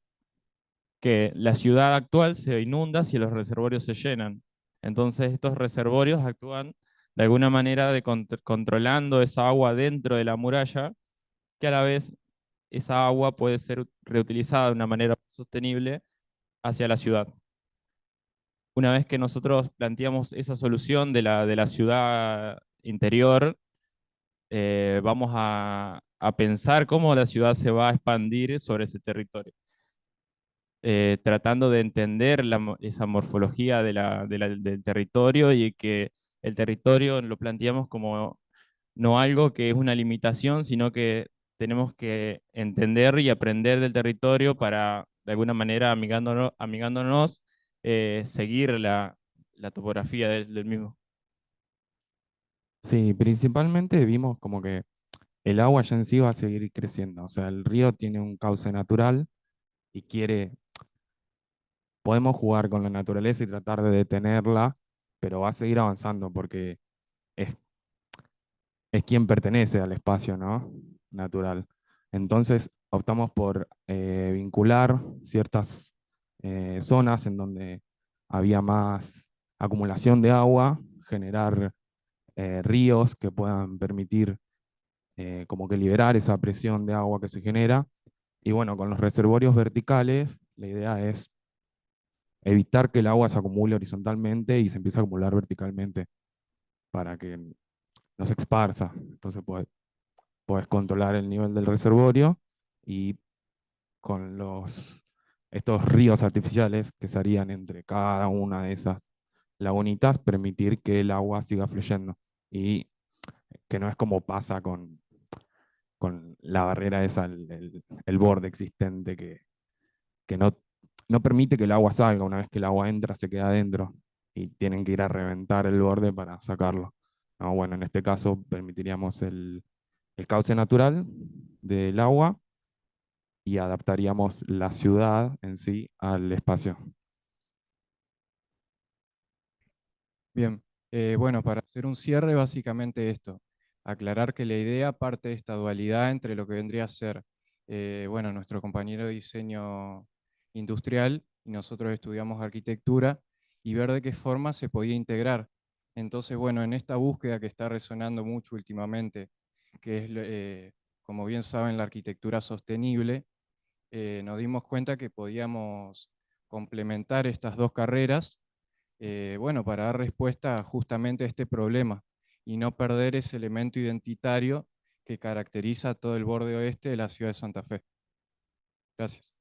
Speaker 12: que la ciudad actual se inunda si los reservorios se llenan. Entonces estos reservorios actúan de alguna manera controlando esa agua dentro de la muralla, que a la vez esa agua puede ser reutilizada de una manera sostenible hacia la ciudad. Una vez que nosotros planteamos esa solución de la ciudad interior, vamos a pensar cómo la ciudad se va a expandir sobre ese territorio. Tratando de entender esa morfología del territorio, y que el territorio lo planteamos como no algo que es una limitación, sino que tenemos que entender y aprender del territorio para, de alguna manera, amigándonos, seguir la topografía del mismo.
Speaker 11: Sí, principalmente vimos como que el agua ya en sí va a seguir creciendo. O sea, el río tiene un cauce natural y podemos jugar con la naturaleza y tratar de detenerla, pero va a seguir avanzando porque es, es quien pertenece al espacio, ¿no? Natural. Entonces optamos por vincular ciertas zonas en donde había más acumulación de agua, generar ríos que puedan permitir como que liberar esa presión de agua que se genera. Y bueno, con los reservorios verticales, la idea es evitar que el agua se acumule horizontalmente y se empiece a acumular verticalmente para que no se esparza. Entonces puedes controlar el nivel del reservorio, y con estos ríos artificiales que se harían entre cada una de esas lagunitas, permitir que el agua siga fluyendo. Y que no es como pasa con la barrera esa, el borde existente que no permite que el agua salga. Una vez que el agua entra, se queda adentro y tienen que ir a reventar el borde para sacarlo. No, bueno, en este caso permitiríamos el cauce natural del agua y adaptaríamos la ciudad en sí al espacio.
Speaker 14: Bien, bueno, para hacer un cierre, básicamente esto, aclarar que la idea parte de esta dualidad entre lo que vendría a ser, bueno, nuestro compañero de diseño industrial y nosotros estudiamos arquitectura, y ver de qué forma se podía integrar. Entonces, bueno, en esta búsqueda que está resonando mucho últimamente, que es, como bien saben, la arquitectura sostenible, nos dimos cuenta que podíamos complementar estas dos carreras, bueno, para dar respuesta justamente a este problema y no perder ese elemento identitario que caracteriza todo el borde oeste de la ciudad de Santa Fe. Gracias.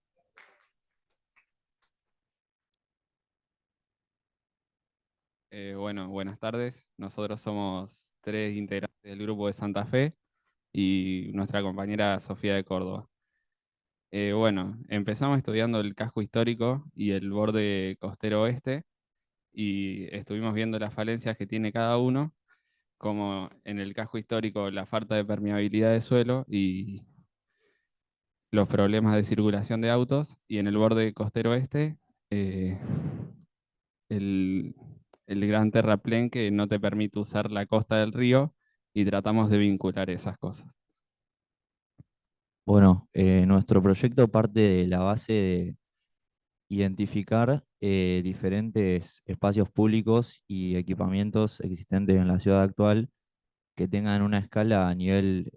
Speaker 13: Bueno, buenas tardes. Nosotros somos 3 integrantes del grupo de Santa Fe y nuestra compañera Sofía de Córdoba. Bueno, empezamos estudiando el casco histórico y el borde costero oeste, y estuvimos viendo las falencias que tiene cada uno, como en el casco histórico la falta de permeabilidad de suelo y los problemas de circulación de autos, y en el borde costero oeste el gran terraplén que no te permite usar la costa del río, y tratamos de vincular esas cosas.
Speaker 15: Bueno, nuestro proyecto parte de la base de identificar diferentes espacios públicos y equipamientos existentes en la ciudad actual que tengan una escala a nivel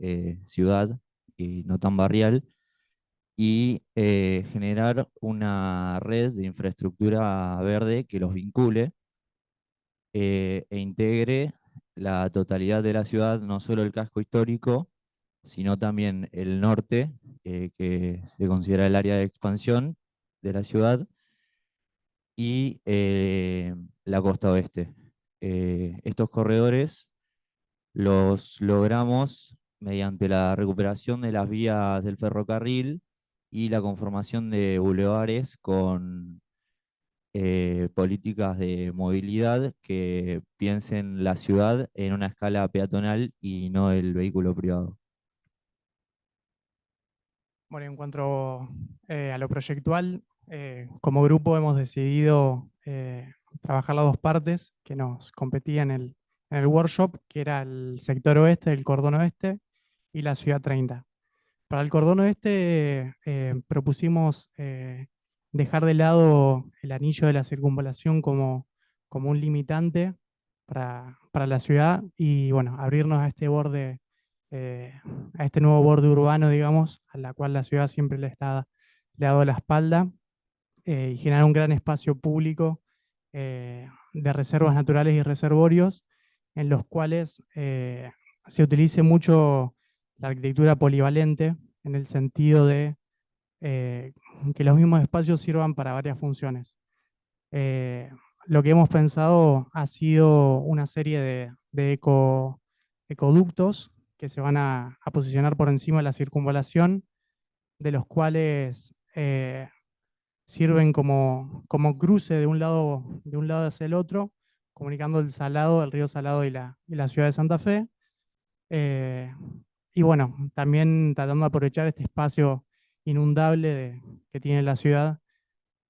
Speaker 15: ciudad y no tan barrial, y generar una red de infraestructura verde que los vincule e integre la totalidad de la ciudad, no solo el casco histórico, sino también el norte, que se considera el área de expansión de la ciudad, y la costa oeste. estos corredores los logramos mediante la recuperación de las vías del ferrocarril y la conformación de bulevares con políticas de movilidad que piensen la ciudad en una escala peatonal y no el vehículo privado.
Speaker 4: Bueno, en cuanto a lo proyectual, como grupo hemos decidido trabajar las dos partes que nos competían en el workshop, que era el sector oeste, el cordón oeste y la ciudad 30. Para el cordón oeste propusimos dejar de lado el anillo de la circunvalación como un limitante para la ciudad y bueno, abrirnos a este borde, a este nuevo borde urbano, digamos, a la cual la ciudad siempre le ha dado la espalda, y generar un gran espacio público de reservas naturales y reservorios en los cuales se utilice mucho la arquitectura polivalente en el sentido de que los mismos espacios sirvan para varias funciones. Lo que hemos pensado ha sido una serie de ecoductos que se van a posicionar por encima de la circunvalación, de los cuales sirven como cruce de un lado hacia el otro, comunicando el Salado, el río Salado y la ciudad de Santa Fe. Y bueno, también tratando de aprovechar este espacio inundable que tiene la ciudad.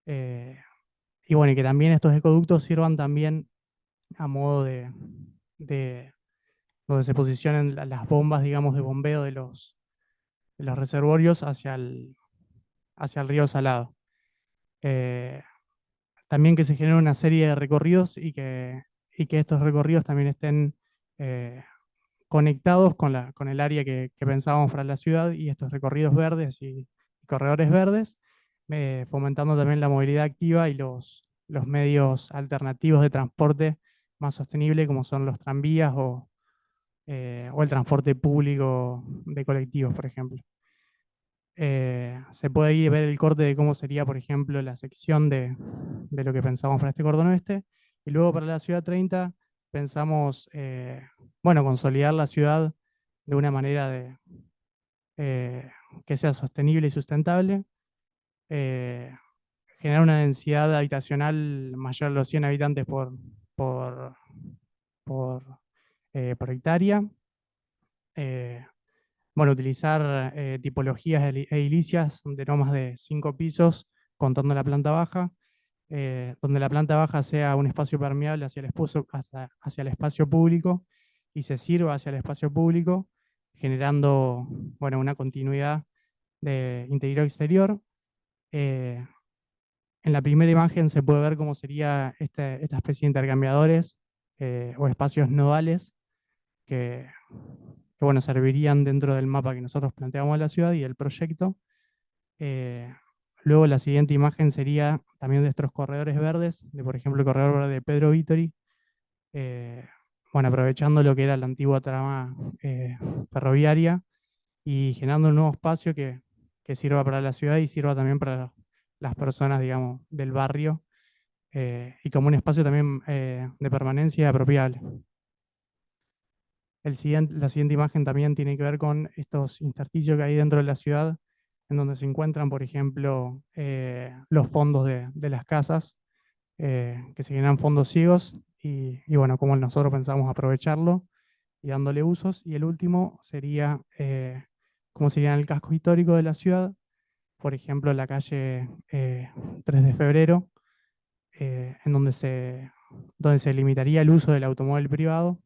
Speaker 4: Y bueno, y que también estos ecoductos sirvan también a modo de donde se posicionen las bombas, digamos, de bombeo de los reservorios hacia el río Salado. También que se genere una serie de recorridos y que estos recorridos también estén conectados con el área que pensábamos para la ciudad y estos recorridos verdes y corredores verdes, fomentando también la movilidad activa y los medios alternativos de transporte más sostenible como son los tranvías o el transporte público de colectivos, por ejemplo. Se puede ahí ver el corte de cómo sería, por ejemplo, la sección de lo que pensamos para este cordón oeste. Y luego para la ciudad 30 pensamos, bueno, consolidar la ciudad de una manera que sea sostenible y sustentable, generar una densidad habitacional mayor a los 100 habitantes por hectárea, bueno, utilizar tipologías edilicias de no más de 5 pisos, contando la planta baja, donde la planta baja sea un espacio permeable hacia el espacio público y se sirva hacia el espacio público, generando, bueno, una continuidad de interior-exterior. En la primera imagen se puede ver cómo sería esta especie de intercambiadores o espacios nodales que bueno, servirían dentro del mapa que nosotros planteamos de la ciudad y del proyecto. Luego la siguiente imagen sería también de estos corredores verdes, de por ejemplo el corredor verde de Pedro Vítori, bueno, aprovechando lo que era la antigua trama ferroviaria y generando un nuevo espacio que sirva para la ciudad y sirva también para las personas, digamos, del barrio, y como un espacio también de permanencia apropiable. La siguiente imagen también tiene que ver con estos intersticios que hay dentro de la ciudad, en donde se encuentran, por ejemplo, los fondos de las casas, que se generan fondos ciegos, y bueno, cómo nosotros pensamos aprovecharlo y dándole usos. Y el último sería cómo sería en el casco histórico de la ciudad, por ejemplo, la calle 3 de Febrero, en donde se limitaría el uso del automóvil privado,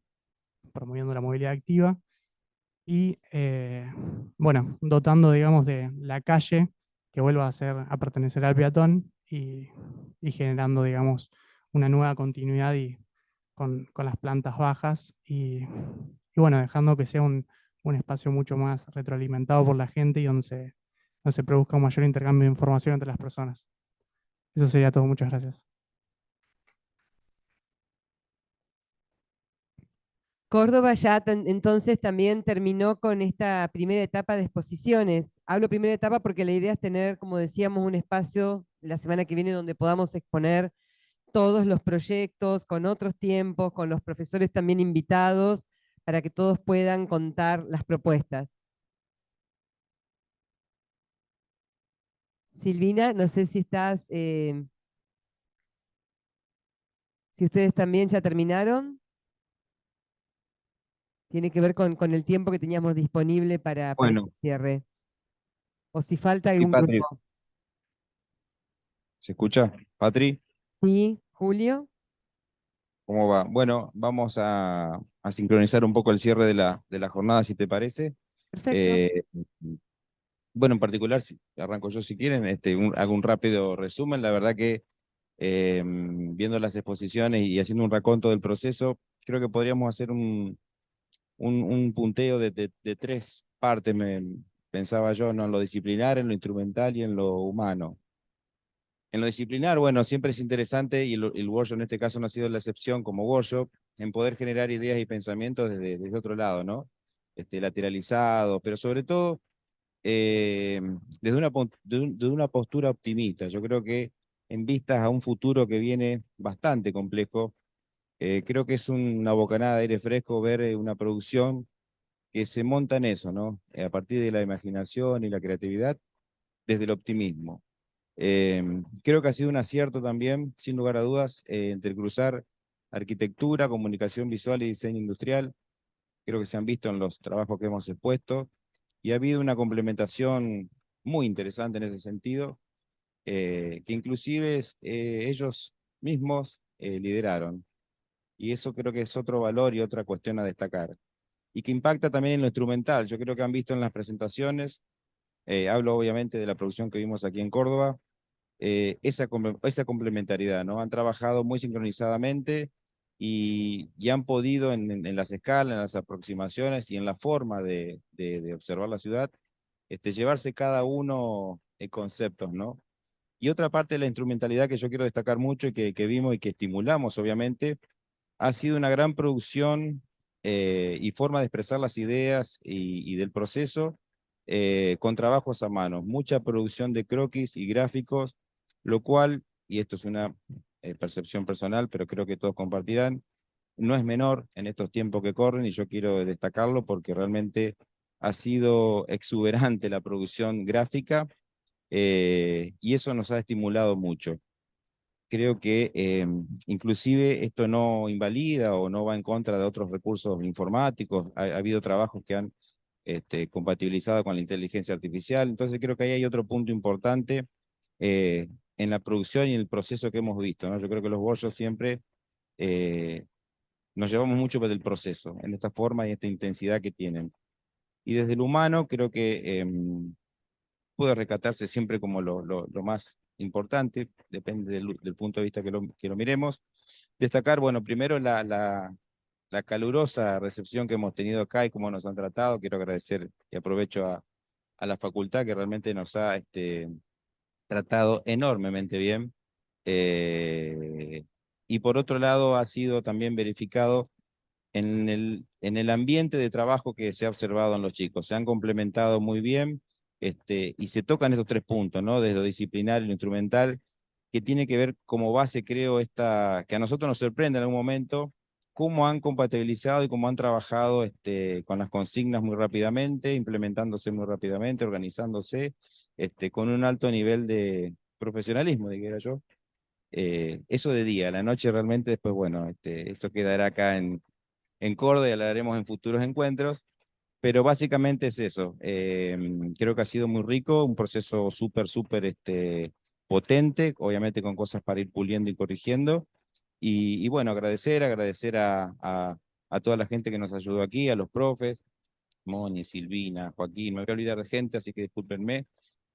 Speaker 4: promoviendo la movilidad activa, y bueno, dotando, digamos, de la calle que vuelva a pertenecer al peatón y generando, digamos, una nueva continuidad y con las plantas bajas y bueno, dejando que sea un espacio mucho más retroalimentado por la gente y donde se produzca un mayor intercambio de información entre las personas. Eso sería todo, muchas gracias.
Speaker 2: Córdoba ya entonces también terminó con esta primera etapa de exposiciones. Hablo primera etapa porque la idea es tener, como decíamos, un espacio la semana que viene donde podamos exponer todos los proyectos, con otros tiempos, con los profesores también invitados, para que todos puedan contar las propuestas. Silvina, no sé si estás, si ustedes también ya terminaron. Tiene que ver con el tiempo que teníamos disponible para
Speaker 16: Bueno,
Speaker 2: este cierre. O si falta
Speaker 16: sí,
Speaker 2: algún
Speaker 16: Patri,
Speaker 2: grupo.
Speaker 16: ¿se escucha? Patri,
Speaker 2: Sí, Julio.
Speaker 16: ¿cómo va? Bueno, vamos a sincronizar un poco el cierre de la jornada, si te parece.
Speaker 2: Perfecto.
Speaker 16: Bueno, en particular, si arranco yo si quieren, hago un rápido resumen. La verdad que viendo las exposiciones y haciendo un raconto del proceso, creo que podríamos hacer un punteo de tres partes, pensaba yo, ¿no? En lo disciplinar, en lo instrumental y en lo humano. En lo disciplinar, bueno, siempre es interesante, y el workshop en este caso no ha sido la excepción como workshop, en poder generar ideas y pensamientos desde otro lado, ¿no? Lateralizado, pero sobre todo desde de una postura optimista. Yo creo que en vistas a un futuro que viene bastante complejo, creo que es una bocanada de aire fresco ver una producción que se monta en eso, ¿no? A partir de la imaginación y la creatividad, desde el optimismo. Creo que ha sido un acierto también, sin lugar a dudas, entrecruzar arquitectura, comunicación visual y diseño industrial. Creo que se han visto en los trabajos que hemos expuesto, y ha habido una complementación muy interesante en ese sentido, que inclusive ellos mismos lideraron. Y eso creo que es otro valor y otra cuestión a destacar. Y que impacta también en lo instrumental. Yo creo que han visto en las presentaciones, hablo obviamente de la producción que vimos aquí en Córdoba, esa complementariedad, ¿no? Han trabajado muy sincronizadamente y han podido en las escalas, en las aproximaciones y en la forma de observar la ciudad, llevarse cada uno conceptos, ¿no? Y otra parte de la instrumentalidad que yo quiero destacar mucho y que vimos y que estimulamos, obviamente, ha sido una gran producción y forma de expresar las ideas y del proceso con trabajos a mano. Mucha producción de croquis y gráficos, lo cual, y esto es una percepción personal, pero creo que todos compartirán, no es menor en estos tiempos que corren, y yo quiero destacarlo porque realmente ha sido exuberante la producción gráfica, y eso nos ha estimulado mucho. Creo que inclusive esto no invalida o no va en contra de otros recursos informáticos. Ha habido trabajos que han compatibilizado con la inteligencia artificial. Entonces creo que ahí hay otro punto importante eh, en la producción y en el proceso que hemos visto, ¿no? Yo creo que los workshops siempre nos llevamos mucho del proceso, en esta forma y esta intensidad que tienen. Y desde el humano creo que puede rescatarse siempre como lo más importante, depende del punto de vista que lo miremos. Destacar, bueno, primero la calurosa recepción que hemos tenido acá y cómo nos han tratado. Quiero agradecer y aprovecho a la facultad que realmente nos ha tratado enormemente bien. Y por otro lado, ha sido también verificado en el ambiente de trabajo que se ha observado en los chicos. Se han complementado muy bien, y se tocan estos tres puntos, ¿no? Desde lo disciplinar y lo instrumental, que tiene que ver como base, creo, que a nosotros nos sorprende en algún momento, cómo han compatibilizado y cómo han trabajado con las consignas muy rápidamente, implementándose muy rápidamente, organizándose, con un alto nivel de profesionalismo, diría yo. Eso de día, la noche realmente después, bueno, esto quedará acá en Córdoba y hablaremos en futuros encuentros, pero básicamente es eso. Creo que ha sido muy rico, un proceso súper potente, obviamente con cosas para ir puliendo y corrigiendo. Y bueno, agradecer a toda la gente que nos ayudó aquí, a los profes, Moni, Silvina, Joaquín, me voy a olvidar de gente, así que discúlpenme.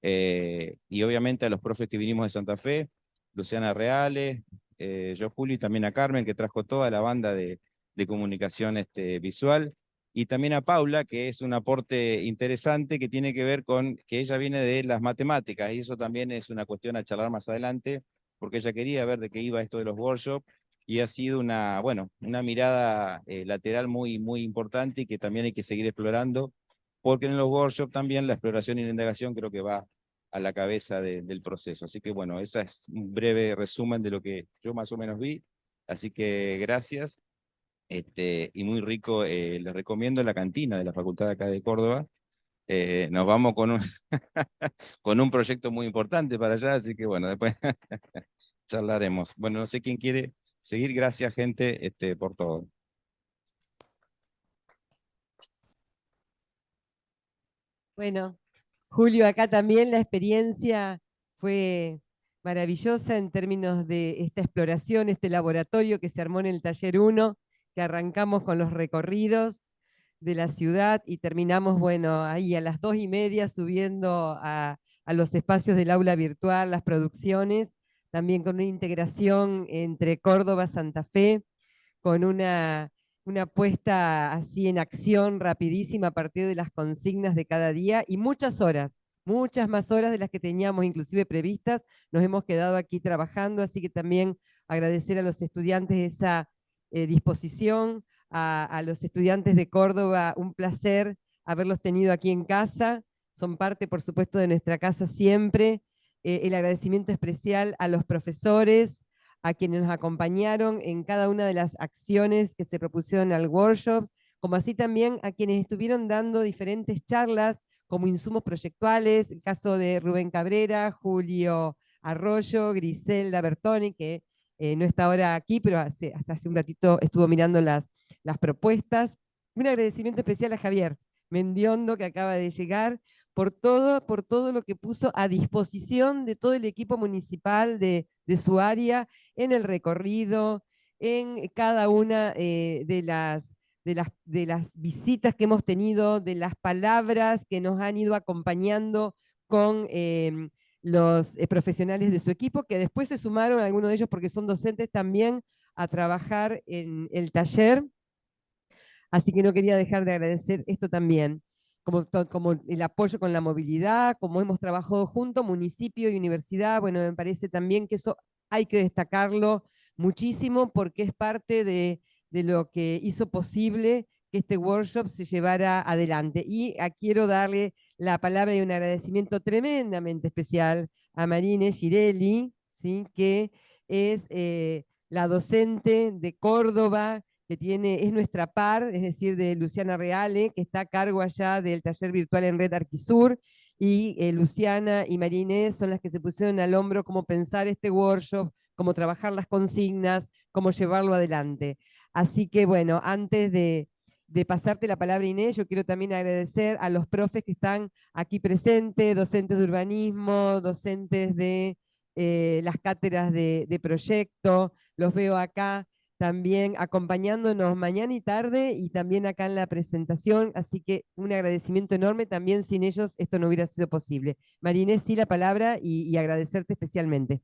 Speaker 16: Y obviamente a los profes que vinimos de Santa Fe, Luciana Reales, yo Julio, y también a Carmen, que trajo toda la banda de comunicación visual, y también a Paula, que es un aporte interesante que tiene que ver con que ella viene de las matemáticas, y eso también es una cuestión a charlar más adelante, porque ella quería ver de qué iba esto de los workshops, y ha sido una mirada lateral muy importante y que también hay que seguir explorando, porque en los workshops también la exploración y la indagación creo que va a la cabeza del proceso. Así que bueno, ese es un breve resumen de lo que yo más o menos vi. Así que gracias. Y muy rico, les recomiendo la cantina de la Facultad de acá de Córdoba. Nos vamos con un, con un proyecto muy importante para allá, así que bueno, después charlaremos. Bueno, no sé quién quiere seguir. Gracias, gente, por todo.
Speaker 2: Bueno, Julio, acá también la experiencia fue maravillosa en términos de esta exploración, este laboratorio que se armó en el taller 1, que arrancamos con los recorridos de la ciudad y terminamos, bueno, ahí a las 2:30 subiendo a los espacios del aula virtual, las producciones, también con una integración entre Córdoba, Santa Fe, con una puesta así en acción rapidísima a partir de las consignas de cada día y muchas horas, muchas más horas de las que teníamos inclusive previstas, nos hemos quedado aquí trabajando, así que también agradecer a los estudiantes esa disposición, a los estudiantes de Córdoba, un placer haberlos tenido aquí en casa, son parte por supuesto de nuestra casa siempre, el agradecimiento especial a los profesores, a quienes nos acompañaron en cada una de las acciones que se propusieron al workshop, como así también a quienes estuvieron dando diferentes charlas como insumos proyectuales, el caso de Rubén Cabrera, Julio Arroyo, Griselda Bertoni, que no está ahora aquí, pero hasta hace un ratito estuvo mirando las propuestas. Un agradecimiento especial a Javier Mendiondo, que acaba de llegar, por todo lo que puso a disposición de todo el equipo municipal de su área, en el recorrido, en cada una de las visitas que hemos tenido, de las palabras que nos han ido acompañando con los profesionales de su equipo, que después se sumaron, algunos de ellos porque son docentes también, a trabajar en el taller. Así que no quería dejar de agradecer esto también, como el apoyo con la movilidad, como hemos trabajado juntos, municipio y universidad. Bueno, me parece también que eso hay que destacarlo muchísimo porque es parte de lo que hizo posible que este workshop se llevara adelante. Y quiero darle la palabra y un agradecimiento tremendamente especial a Marine Girelli, ¿sí? Que es la docente de Córdoba, que es nuestra par, es decir, de Luciana Reale, que está a cargo allá del taller virtual en Red Arquisur, y Luciana y Marinés son las que se pusieron al hombro cómo pensar este workshop, cómo trabajar las consignas, cómo llevarlo adelante. Así que bueno, antes de pasarte la palabra, Inés, yo quiero también agradecer a los profes que están aquí presentes, docentes de urbanismo, docentes de las cátedras de proyecto, los veo acá también acompañándonos mañana y tarde y también acá en la presentación, así que un agradecimiento enorme, también sin ellos esto no hubiera sido posible. Marinés, sí la palabra y agradecerte especialmente.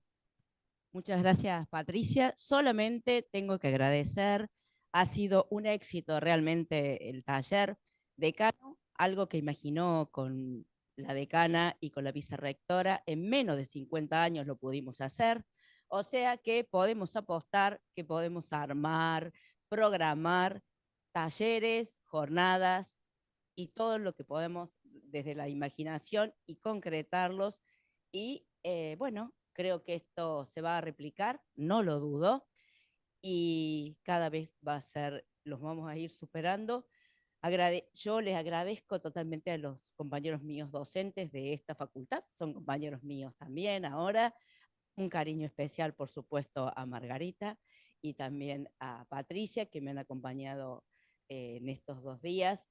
Speaker 17: Muchas gracias, Patricia. Solamente tengo que agradecer, ha sido un éxito realmente el taller. Decano, algo que imaginó con la decana y con la vicerrectora, en menos de 50 años lo pudimos hacer. O sea que podemos apostar, que podemos armar, programar talleres, jornadas y todo lo que podemos desde la imaginación y concretarlos. Y bueno, creo que esto se va a replicar, no lo dudo, y cada vez va a ser, los vamos a ir superando. Yo les agradezco totalmente a los compañeros míos docentes de esta facultad, son compañeros míos también ahora. Un cariño especial, por supuesto, a Margarita y también a Patricia, que me han acompañado en estos 2 días.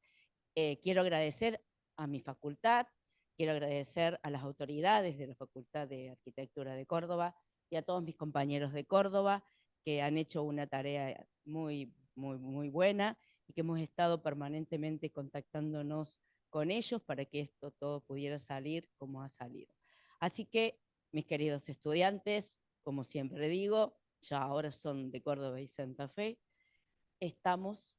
Speaker 17: Quiero agradecer a mi facultad, quiero agradecer a las autoridades de la Facultad de Arquitectura de Córdoba y a todos mis compañeros de Córdoba que han hecho una tarea muy, muy, muy buena y que hemos estado permanentemente contactándonos con ellos para que esto todo pudiera salir como ha salido. Así que, mis queridos estudiantes, como siempre digo, ya ahora son de Córdoba y Santa Fe, estamos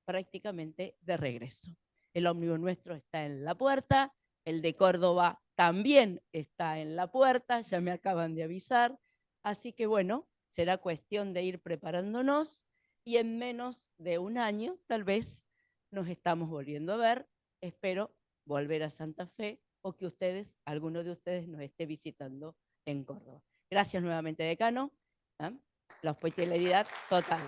Speaker 17: prácticamente de regreso. El ómnibus nuestro está en la puerta, el de Córdoba también está en la puerta, ya me acaban de avisar, así que bueno, será cuestión de ir preparándonos y en menos de un año tal vez nos estamos volviendo a ver. Espero volver a Santa Fe o que ustedes, alguno de ustedes nos esté visitando en Córdoba. Gracias nuevamente, decano. La hospitalidad total.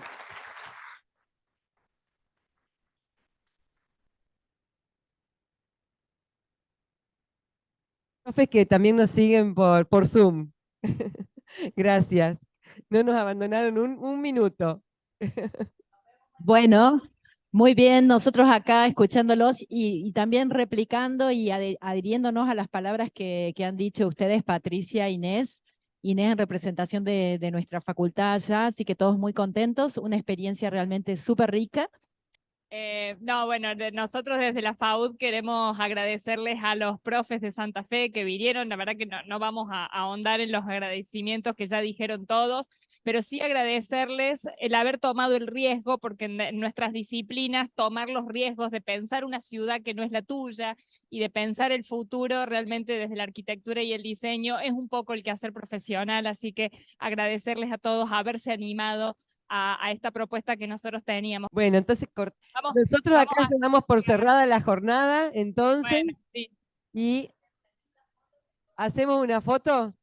Speaker 2: Profes que también nos siguen por Zoom. Gracias. No nos abandonaron un minuto.
Speaker 10: Bueno, muy bien, nosotros acá escuchándolos y también replicando y adhiriéndonos a las palabras que han dicho ustedes, Patricia, Inés en representación de nuestra facultad ya, así que todos muy contentos, una experiencia realmente súper rica.
Speaker 18: No, bueno, nosotros desde la FAUD queremos agradecerles a los profes de Santa Fe que vinieron. La verdad que no vamos a ahondar en los agradecimientos que ya dijeron todos, pero sí agradecerles el haber tomado el riesgo, porque en nuestras disciplinas tomar los riesgos de pensar una ciudad que no es la tuya y de pensar el futuro realmente desde la arquitectura y el diseño es un poco el quehacer profesional, así que agradecerles a todos haberse animado a esta propuesta que nosotros teníamos.
Speaker 2: Bueno, entonces
Speaker 18: Vamos
Speaker 2: nosotros acá
Speaker 18: a-
Speaker 2: ya damos por cerrada la jornada, entonces,
Speaker 18: Bueno, sí.
Speaker 2: y hacemos una foto.